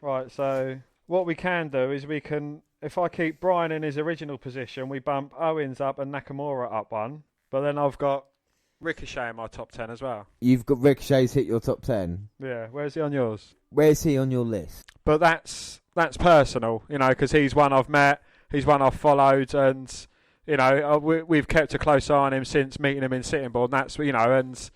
Right, so what we can do is we can, if I keep Bryan in his original position, we bump Owens up and Nakamura up one. But then I've got Ricochet in my top 10 as well. You've got Ricochet's hit your top 10. Yeah, where's he on yours? Where's he on your list? But that's personal, you know, because he's one I've met, he's one I've followed, and, you know, we've kept a close eye on him since meeting him in Sitting Bull, and that's, you know, and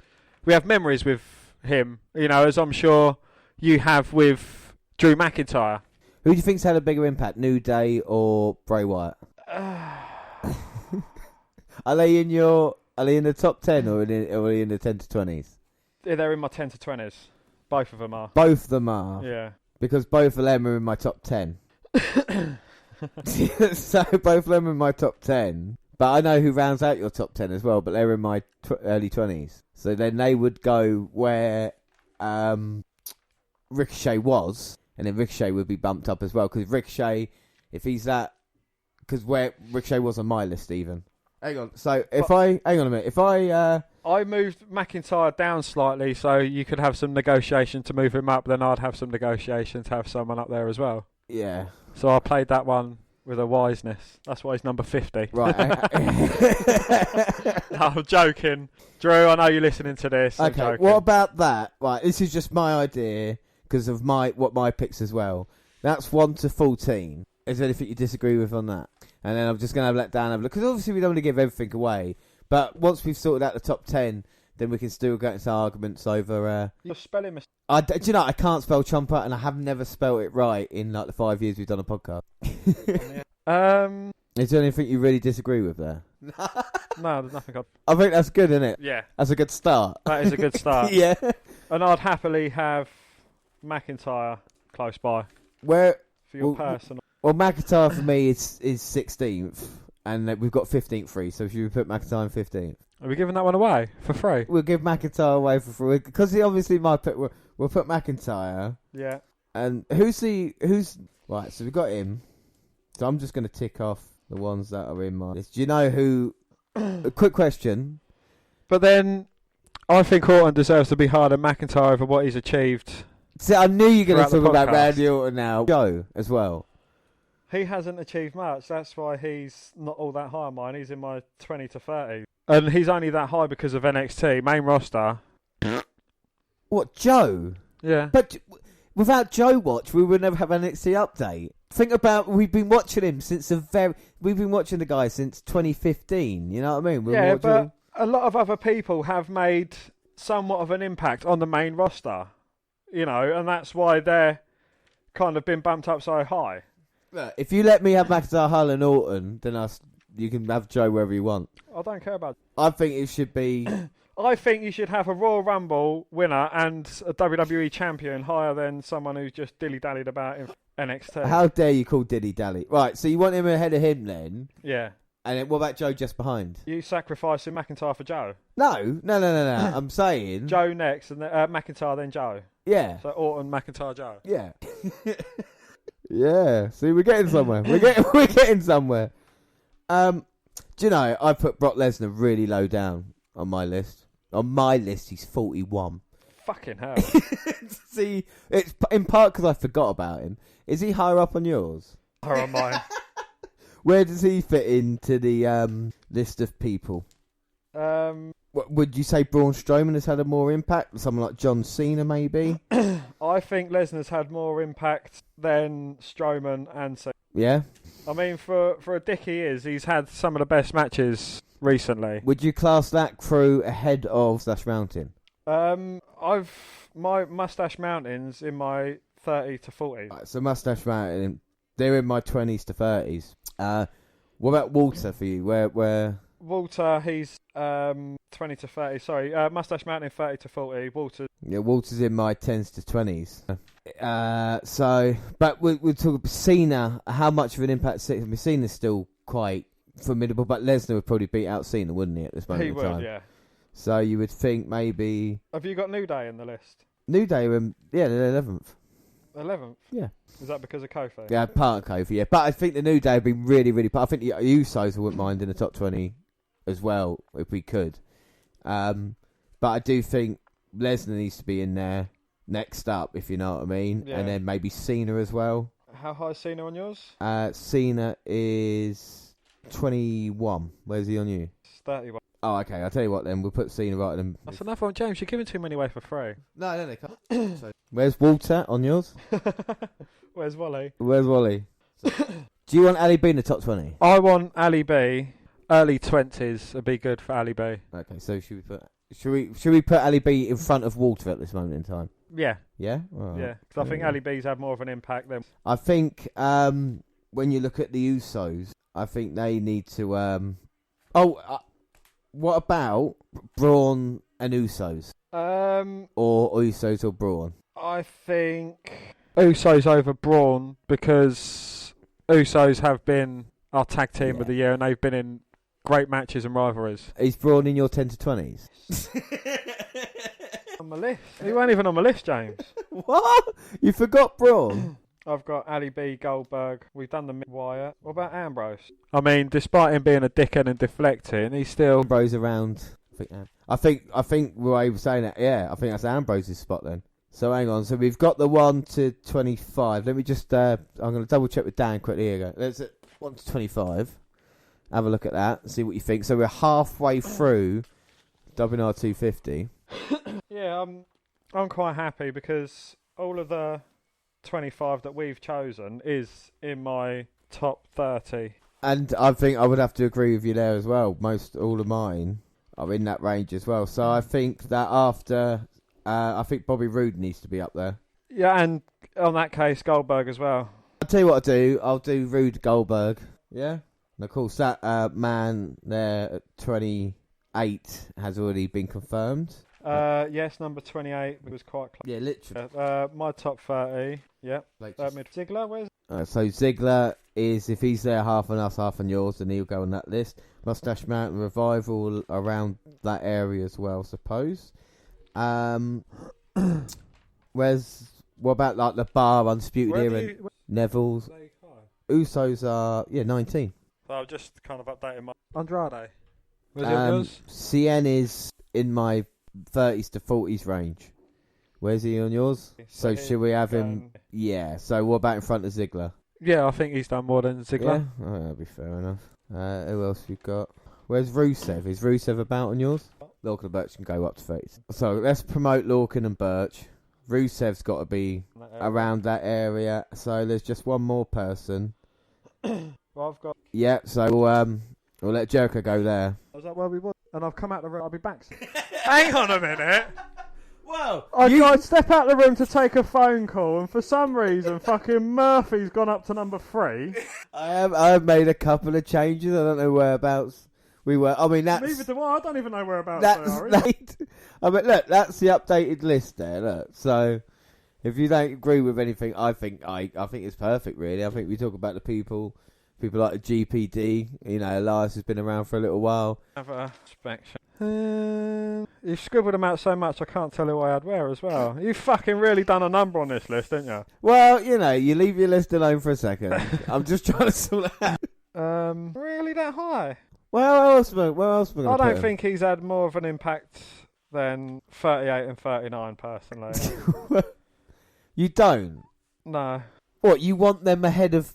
we have memories with him, you know, as I'm sure you have with Drew McIntyre. Who do you think's had a bigger impact, New Day or Bray Wyatt? Are they in the top 10 or are they in the 10 to 20s? They're in my 10 to 20s. Both of them are. Both of them are. Yeah. Because both of them are in my top 10. So both of them are in my top 10. But I know who rounds out your top 10 as well, but they're in my early 20s. So then they would go where Ricochet was, and then Ricochet would be bumped up as well, because Ricochet if he's that, because where Ricochet was on my list even. Hang on. So hang on a minute. If I moved McIntyre down slightly so you could have some negotiation to move him up, then I'd have some negotiation to have someone up there as well. Yeah. So I played that one with a wiseness. That's why he's number 50. Right. No, I'm joking. Drew, I know you're listening to this. I'm Okay. joking. What about that? Right. This is just my idea because of my picks as well. That's 1 to 14. Is there anything you disagree with on that? And then I'm just going to let Dan have a look. Because obviously we don't want to give everything away. But once we've sorted out the top 10, then we can still get into arguments over... Your spelling mistake. do you know, I can't spell Chomper, and I have never spelled it right in like the 5 years we've done a podcast. Is there anything you really disagree with there? No, there's nothing. I think that's good, isn't it? Yeah. That's a good start. That is a good start. Yeah. And I'd happily have McIntyre close by Where... for your personal... Well, McIntyre for me is 16th, and we've got 15th free, so should we put McIntyre in 15th? Are we giving that one away for free? We'll give McIntyre away for free, because he obviously might put... We'll put McIntyre, Yeah. and who's... Right, so we've got him, so I'm just going to tick off the ones that are in my list. Do you know who... A quick question. But then, I think Orton deserves to be higher than McIntyre over what he's achieved. See, I knew you were going to Throughout talk the about podcast. Randy Orton now. Joe, as well. He hasn't achieved much. That's why he's not all that high on mine. He's in my 20 to 30. And he's only that high because of NXT. Main roster. What, Joe? Yeah. But without Joe Watch, we would never have an NXT update. Think about, we've been watching him since we've been watching the guy since 2015, you know what I mean? Yeah, but a lot of other people have made somewhat of an impact on the main roster, you know, and that's why they're kind of been bumped up so high. Look, if you let me have McIntyre, Hull and Orton, then you can have Joe wherever you want. I don't care about... I think it should be... I think you should have a Royal Rumble winner and a WWE champion higher than someone who's just dilly-dallied about in NXT. How dare you call Diddy Dally? Right, so you want him ahead of him then? Yeah. And then what about Joe just behind? You sacrificing McIntyre for Joe? No. I'm saying... Joe next, and then, McIntyre then Joe. Yeah. So Orton, McIntyre, Joe. Yeah. Yeah. See, we're getting somewhere. We're getting somewhere. Do you know, I put Brock Lesnar really low down on my list. On my list, he's 41. Fucking hell. See, it's in part because I forgot about him. Is he higher up on yours? Higher on mine. Where does he fit into the list of people? Would you say Braun Strowman has had a more impact? Someone like John Cena, maybe? I think Lesnar's had more impact than Strowman and Cena. Yeah? I mean, for a dick he's had some of the best matches recently. Would you class that crew ahead of Slash Mountain? I've my Mustache Mountains in my 30 to 40. Right, so Mustache Mountain, they're in my 20s to 30s. What about Walter for you? Where? Walter, he's 20 to 30. Sorry, Mustache Mountain 30 to 40. Walter's in my 10s to 20s. But we'll talk about Cena. How much of an impact? Cena's still quite formidable, but Lesnar would probably beat out Cena, wouldn't he, at this moment He in would, time? yeah. So you would think maybe... Have you got New Day in the list? New Day, the 11th. 11th? Yeah. Is that because of Kofi? Yeah, part of Kofi, yeah. But I think the New Day have been really, really... I think the Usos wouldn't mind in the top 20 as well, if we could. But I do think Lesnar needs to be in there next up, if you know what I mean. Yeah. And then maybe Cena as well. How high is Cena on yours? Cena is 21. Where's he on you? 31. Oh, okay. I'll tell you what then. We'll put Cena right then. That's enough on James. You're giving too many away for free. No, they can't. Where's Walter on yours? Where's Wally? Where's Wally? Do you want Ali B in the top 20? I want Ali B. Early 20s would be good for Ali B. Okay, so should we put Ali B in front of Walter at this moment in time? Yeah. Yeah? All right. Yeah. Because I think Ali B's had more of an impact than... I think when you look at the Usos, I think they need to... what about Braun and Usos? Or Usos or Braun? I think Usos over Braun because Usos have been our tag team of the year and they've been in great matches and rivalries. Is Braun in your 10 to 20s? On my list. He weren't even on my list, James. What? You forgot Braun? I've got Ali B, Goldberg. We've done the Wyatt. What about Ambrose? I mean, despite him being a dickhead and deflecting, he's still... Ambrose around. I think we're saying that. Yeah, I think that's Ambrose's spot then. So hang on. So we've got the 1 to 25. Let me just. I'm going to double check with Dan quickly. Here you go. Let's 1 to 25. Have a look at that and see what you think. So we're halfway through WNR250. Yeah, I'm quite happy because all of the 25 that we've chosen is in my top 30. And I think I would have to agree with you there as well. All of mine are in that range as well. So I think that after, I think Bobby Roode needs to be up there. Yeah, and on that case, Goldberg as well. I'll tell you what I'll do. I'll do Roode Goldberg. Yeah? And of course, that man there at 28 has already been confirmed. Yes, number 28 was quite close. Yeah, literally. My top 30, yeah. Ziggler, where's... So Ziggler is, if he's there half on us, half on yours, then he'll go on that list. Mustache Mountain Revival around that area as well, I suppose. What about like the Bar, Undisputed Era, Neville's? Usos are, 19. So I've just kind of updated my... Andrade. Was CN is in my 30s to 40s range. Where's he on yours? So should we have him? Yeah. So what about in front of Ziggler? Yeah, I think he's done more than Ziggler. Yeah, that'll be fair enough. Who else we got? Where's Rusev? Is Rusev about on yours? Lorcan and Birch can go up to 30. So let's promote Lorcan and Birch. Rusev's got to be around that area. So there's just one more person. Well, I've got... Yeah, so we'll let Jericho go there. Was that where we were? And I've come out the room. I'll be back soon. Hang on a minute. Well, I'd step out the room to take a phone call, and for some reason, fucking Murphy's gone up to number 3. I've made a couple of changes. I don't know whereabouts we were. I mean, that's... Neither do I. I don't even know whereabouts they are. I mean, look, that's the updated list there. Look, so if you don't agree with anything, I think it's perfect. Really, I think we talk about the people like the GPD. You know, Elias has been around for a little while. Have a inspection. You scribbled them out so much I can't tell who I had where as well. You fucking really done a number on this list, didn't you? Well, you know, you leave your list alone for a second. I'm just trying to sort it out. Really that high? Well, where else am I I don't think he's had more of an impact than 38 and 39 personally. You don't? No. What, you want them ahead of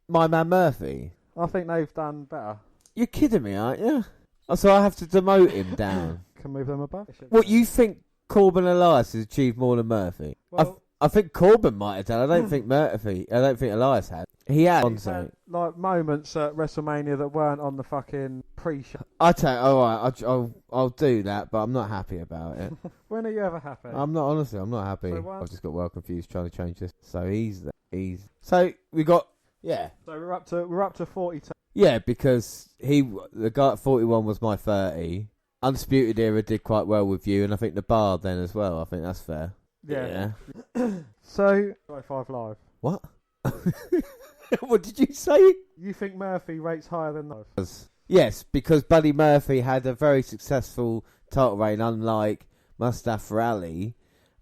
my man Murphy? I think they've done better. You're kidding me, aren't you? Oh, so I have to demote him down. Can move them above. What, you think Corbin Elias has achieved more than Murphy? Well, I think Corbin might have done. I don't think Elias had. He had. Had, like moments at WrestleMania that weren't on the fucking pre-show. I tell you, alright, I'll do that, but I'm not happy about it. When are you ever happy? I'm not happy. So I've just got well confused trying to change this. So he's. So we got. Yeah. So we're up to 42. Yeah, because the guy at 41 was my 30. Undisputed Era did quite well with you, and I think the Bar then as well. I think that's fair. Yeah. So 5 Live. What? What did you say? You think Murphy rates higher than those? Yes, because Buddy Murphy had a very successful title reign, unlike Mustafa Ali,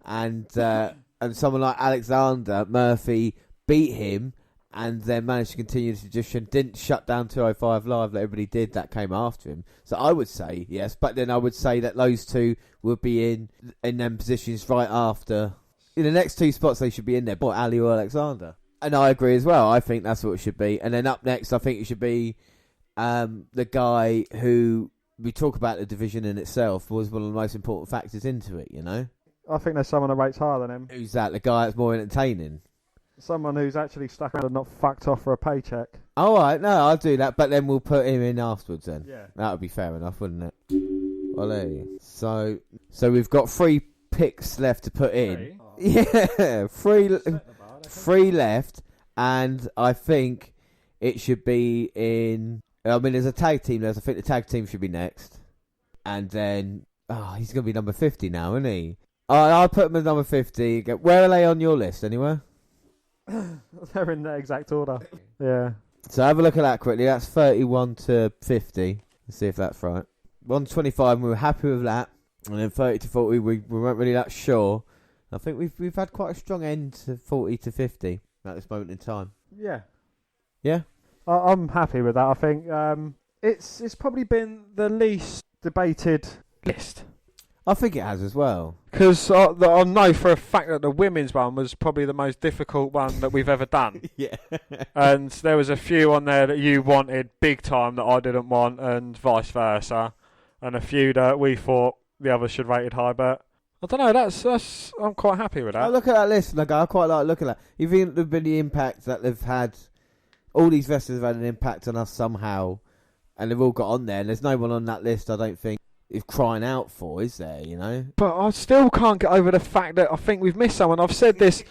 and someone like Alexander Murphy beat him. And then managed to continue the tradition. Didn't shut down 205 Live like everybody did that came after him. So I would say yes, but then I would say that those two would be in them positions right after. In the next 2 spots, they should be in there. Boy, Ali or Alexander. And I agree as well. I think that's what it should be. And then up next, I think it should be the guy who we talk about the division in itself was one of the most important factors into it. You know. I think there's someone that rates higher than him. Who's that? The guy that's more entertaining. Someone who's actually stuck around and not fucked off for a paycheck. All right, no, I'll do that, but then we'll put him in afterwards then. Yeah. That would be fair enough, wouldn't it? Olé. So we've got 3 picks left to put in. Oh. Yeah, 3 left, and I think it should be in... I mean, there's a tag team there, so I think the tag team should be next. And then... Oh, he's going to be number 50 now, isn't he? I'll put him as number 50. Where are they on your list, anywhere? They're in the exact order. Yeah. So have a look at that quickly. That's 31 to 50. Let's see if that's right. 125, we were happy with that. And then 30 to 40, we weren't really that sure. I think we've had quite a strong end to 40 to 50. at this moment in time. Yeah. Yeah? I'm happy with that. I think it's probably been the least debated list. I think it has as well. Because I know for a fact that the women's one was probably the most difficult one that we've ever done. Yeah. And there was a few on there that you wanted big time that I didn't want, and vice versa. And a few that we thought the others should rated high, but I don't know. That's I'm quite happy with that. I look at that list and I quite like looking at that. You think there's been the impact that they've had? All these wrestlers have had an impact on us somehow, and they've all got on there. And there's no one on that list I don't think is crying out for, is there? You know. But I still can't get over the fact that I think we've missed someone. I've said this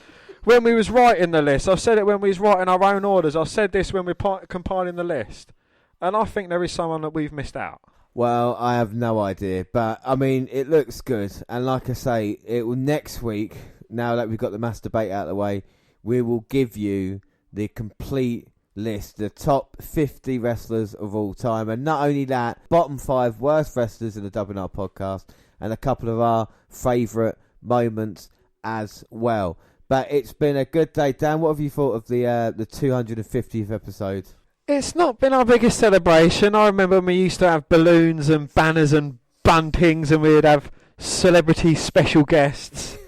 when we was writing the list. I've said it when we was writing our own orders. I've said this when we're compiling the list, and I think there is someone that we've missed out. Well, I have no idea, but I mean, it looks good. And like I say, it will next week. Now that we've got the mass debate out of the way, we will give you the complete list, the top 50 wrestlers of all time, and not only that, bottom 5 worst wrestlers in the WNR podcast, and a couple of our favourite moments as well. But it's been a good day. Dan, what have you thought of the 250th episode? It's not been our biggest celebration. I remember when we used to have balloons and banners and buntings, and we'd have celebrity special guests.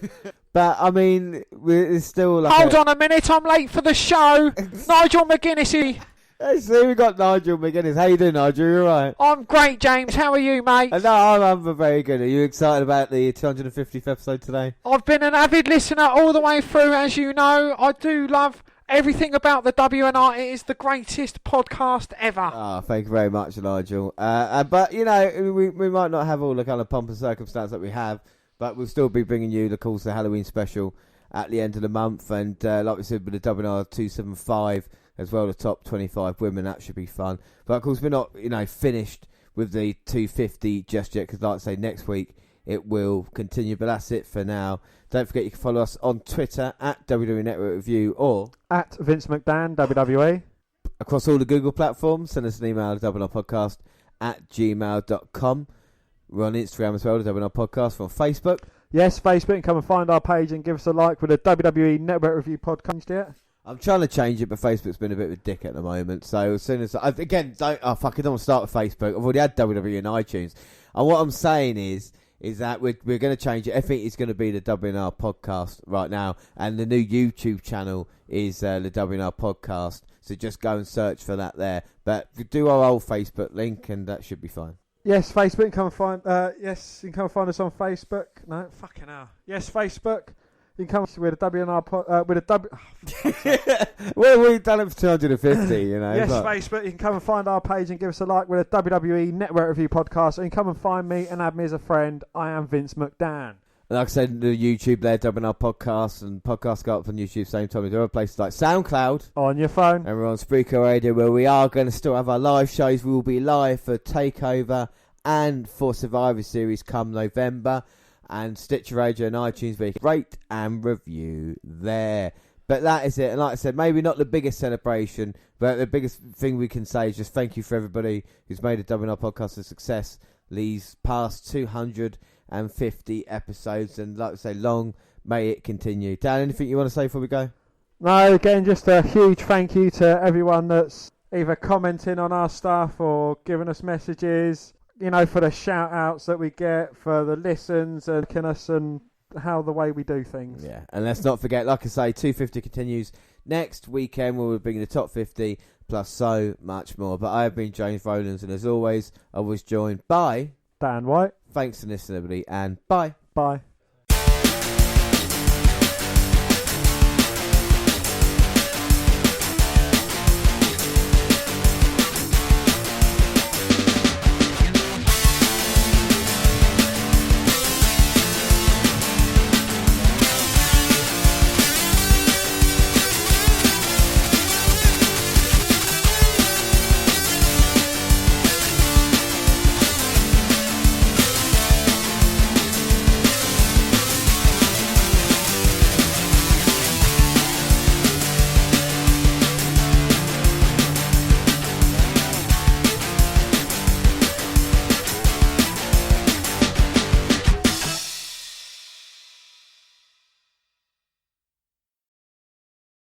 But, I mean, it's still like... Hold on a minute, I'm late for the show. Nigel McGuinness. Hey, see, we got Nigel McGuinness. How you doing, Nigel? You all right? I'm great, James. How are you, mate? No, I'm very good. Are you excited about the 250th episode today? I've been an avid listener all the way through, as you know. I do love everything about the WNR. It is the greatest podcast ever. Oh, thank you very much, Nigel. But, you know, we might not have all the kind of pomp and circumstance that we have, but we'll still be bringing you, of course, the Halloween special at the end of the month. And like we said, with the WNR275 as well, the top 25 women, that should be fun. But, of course, we're not, finished with the 250 just yet, because, like I say, next week it will continue. But that's it for now. Don't forget you can follow us on Twitter at WWE Network Review or at Vince McDan, WWE. Across all the Google platforms, send us an email to WNRpodcast@gmail.com. We're on Instagram as well, the WNR Podcast. We're on Facebook. Yes, Facebook, and come and find our page and give us a like with the WWE Network Review podcast yet. I'm trying to change it, but Facebook's been a bit of a dick at the moment. So as soon as I don't want to start with Facebook. I've already had WWE and iTunes. And what I'm saying is that we're going to change it. I think it's going to be the WNR Podcast right now, and the new YouTube channel is the WNR Podcast. So just go and search for that there. But do our old Facebook link, and that should be fine. Yes, Facebook. You can find you can find us on Facebook. No, fucking hell. Yes, Facebook. You can come with a WNR with a W. Well, we've done it for 250. Yes, Facebook. You can come and find our page and give us a like with a WWE Network Review podcast. And you can come and find me and add me as a friend. I am Vince McDan. Like I said, the YouTube there, WNR Podcasts, and podcasts go up on YouTube same time as other places like SoundCloud. On your phone. And we're on Spreaker Radio, where we are going to still have our live shows. We will be live for TakeOver and for Survivor Series come November. And Stitcher Radio and iTunes, where you can rate and review there. But that is it. And like I said, maybe not the biggest celebration, but the biggest thing we can say is just thank you for everybody who's made the WNR Podcast a success these past 250 episodes. And like I say, long may it continue. Dan, anything you want to say before we go? No, again, just a huge thank you to everyone that's either commenting on our stuff or giving us messages, for the shout outs that we get, for the listens and us and how the way we do things. Yeah, and let's not forget, like I say, 250 continues next weekend. We'll bring the top 50 plus so much more. But I have been James Rowlands, and as always, I was joined by Dan White. Thanks for listening, everybody, and bye. Bye.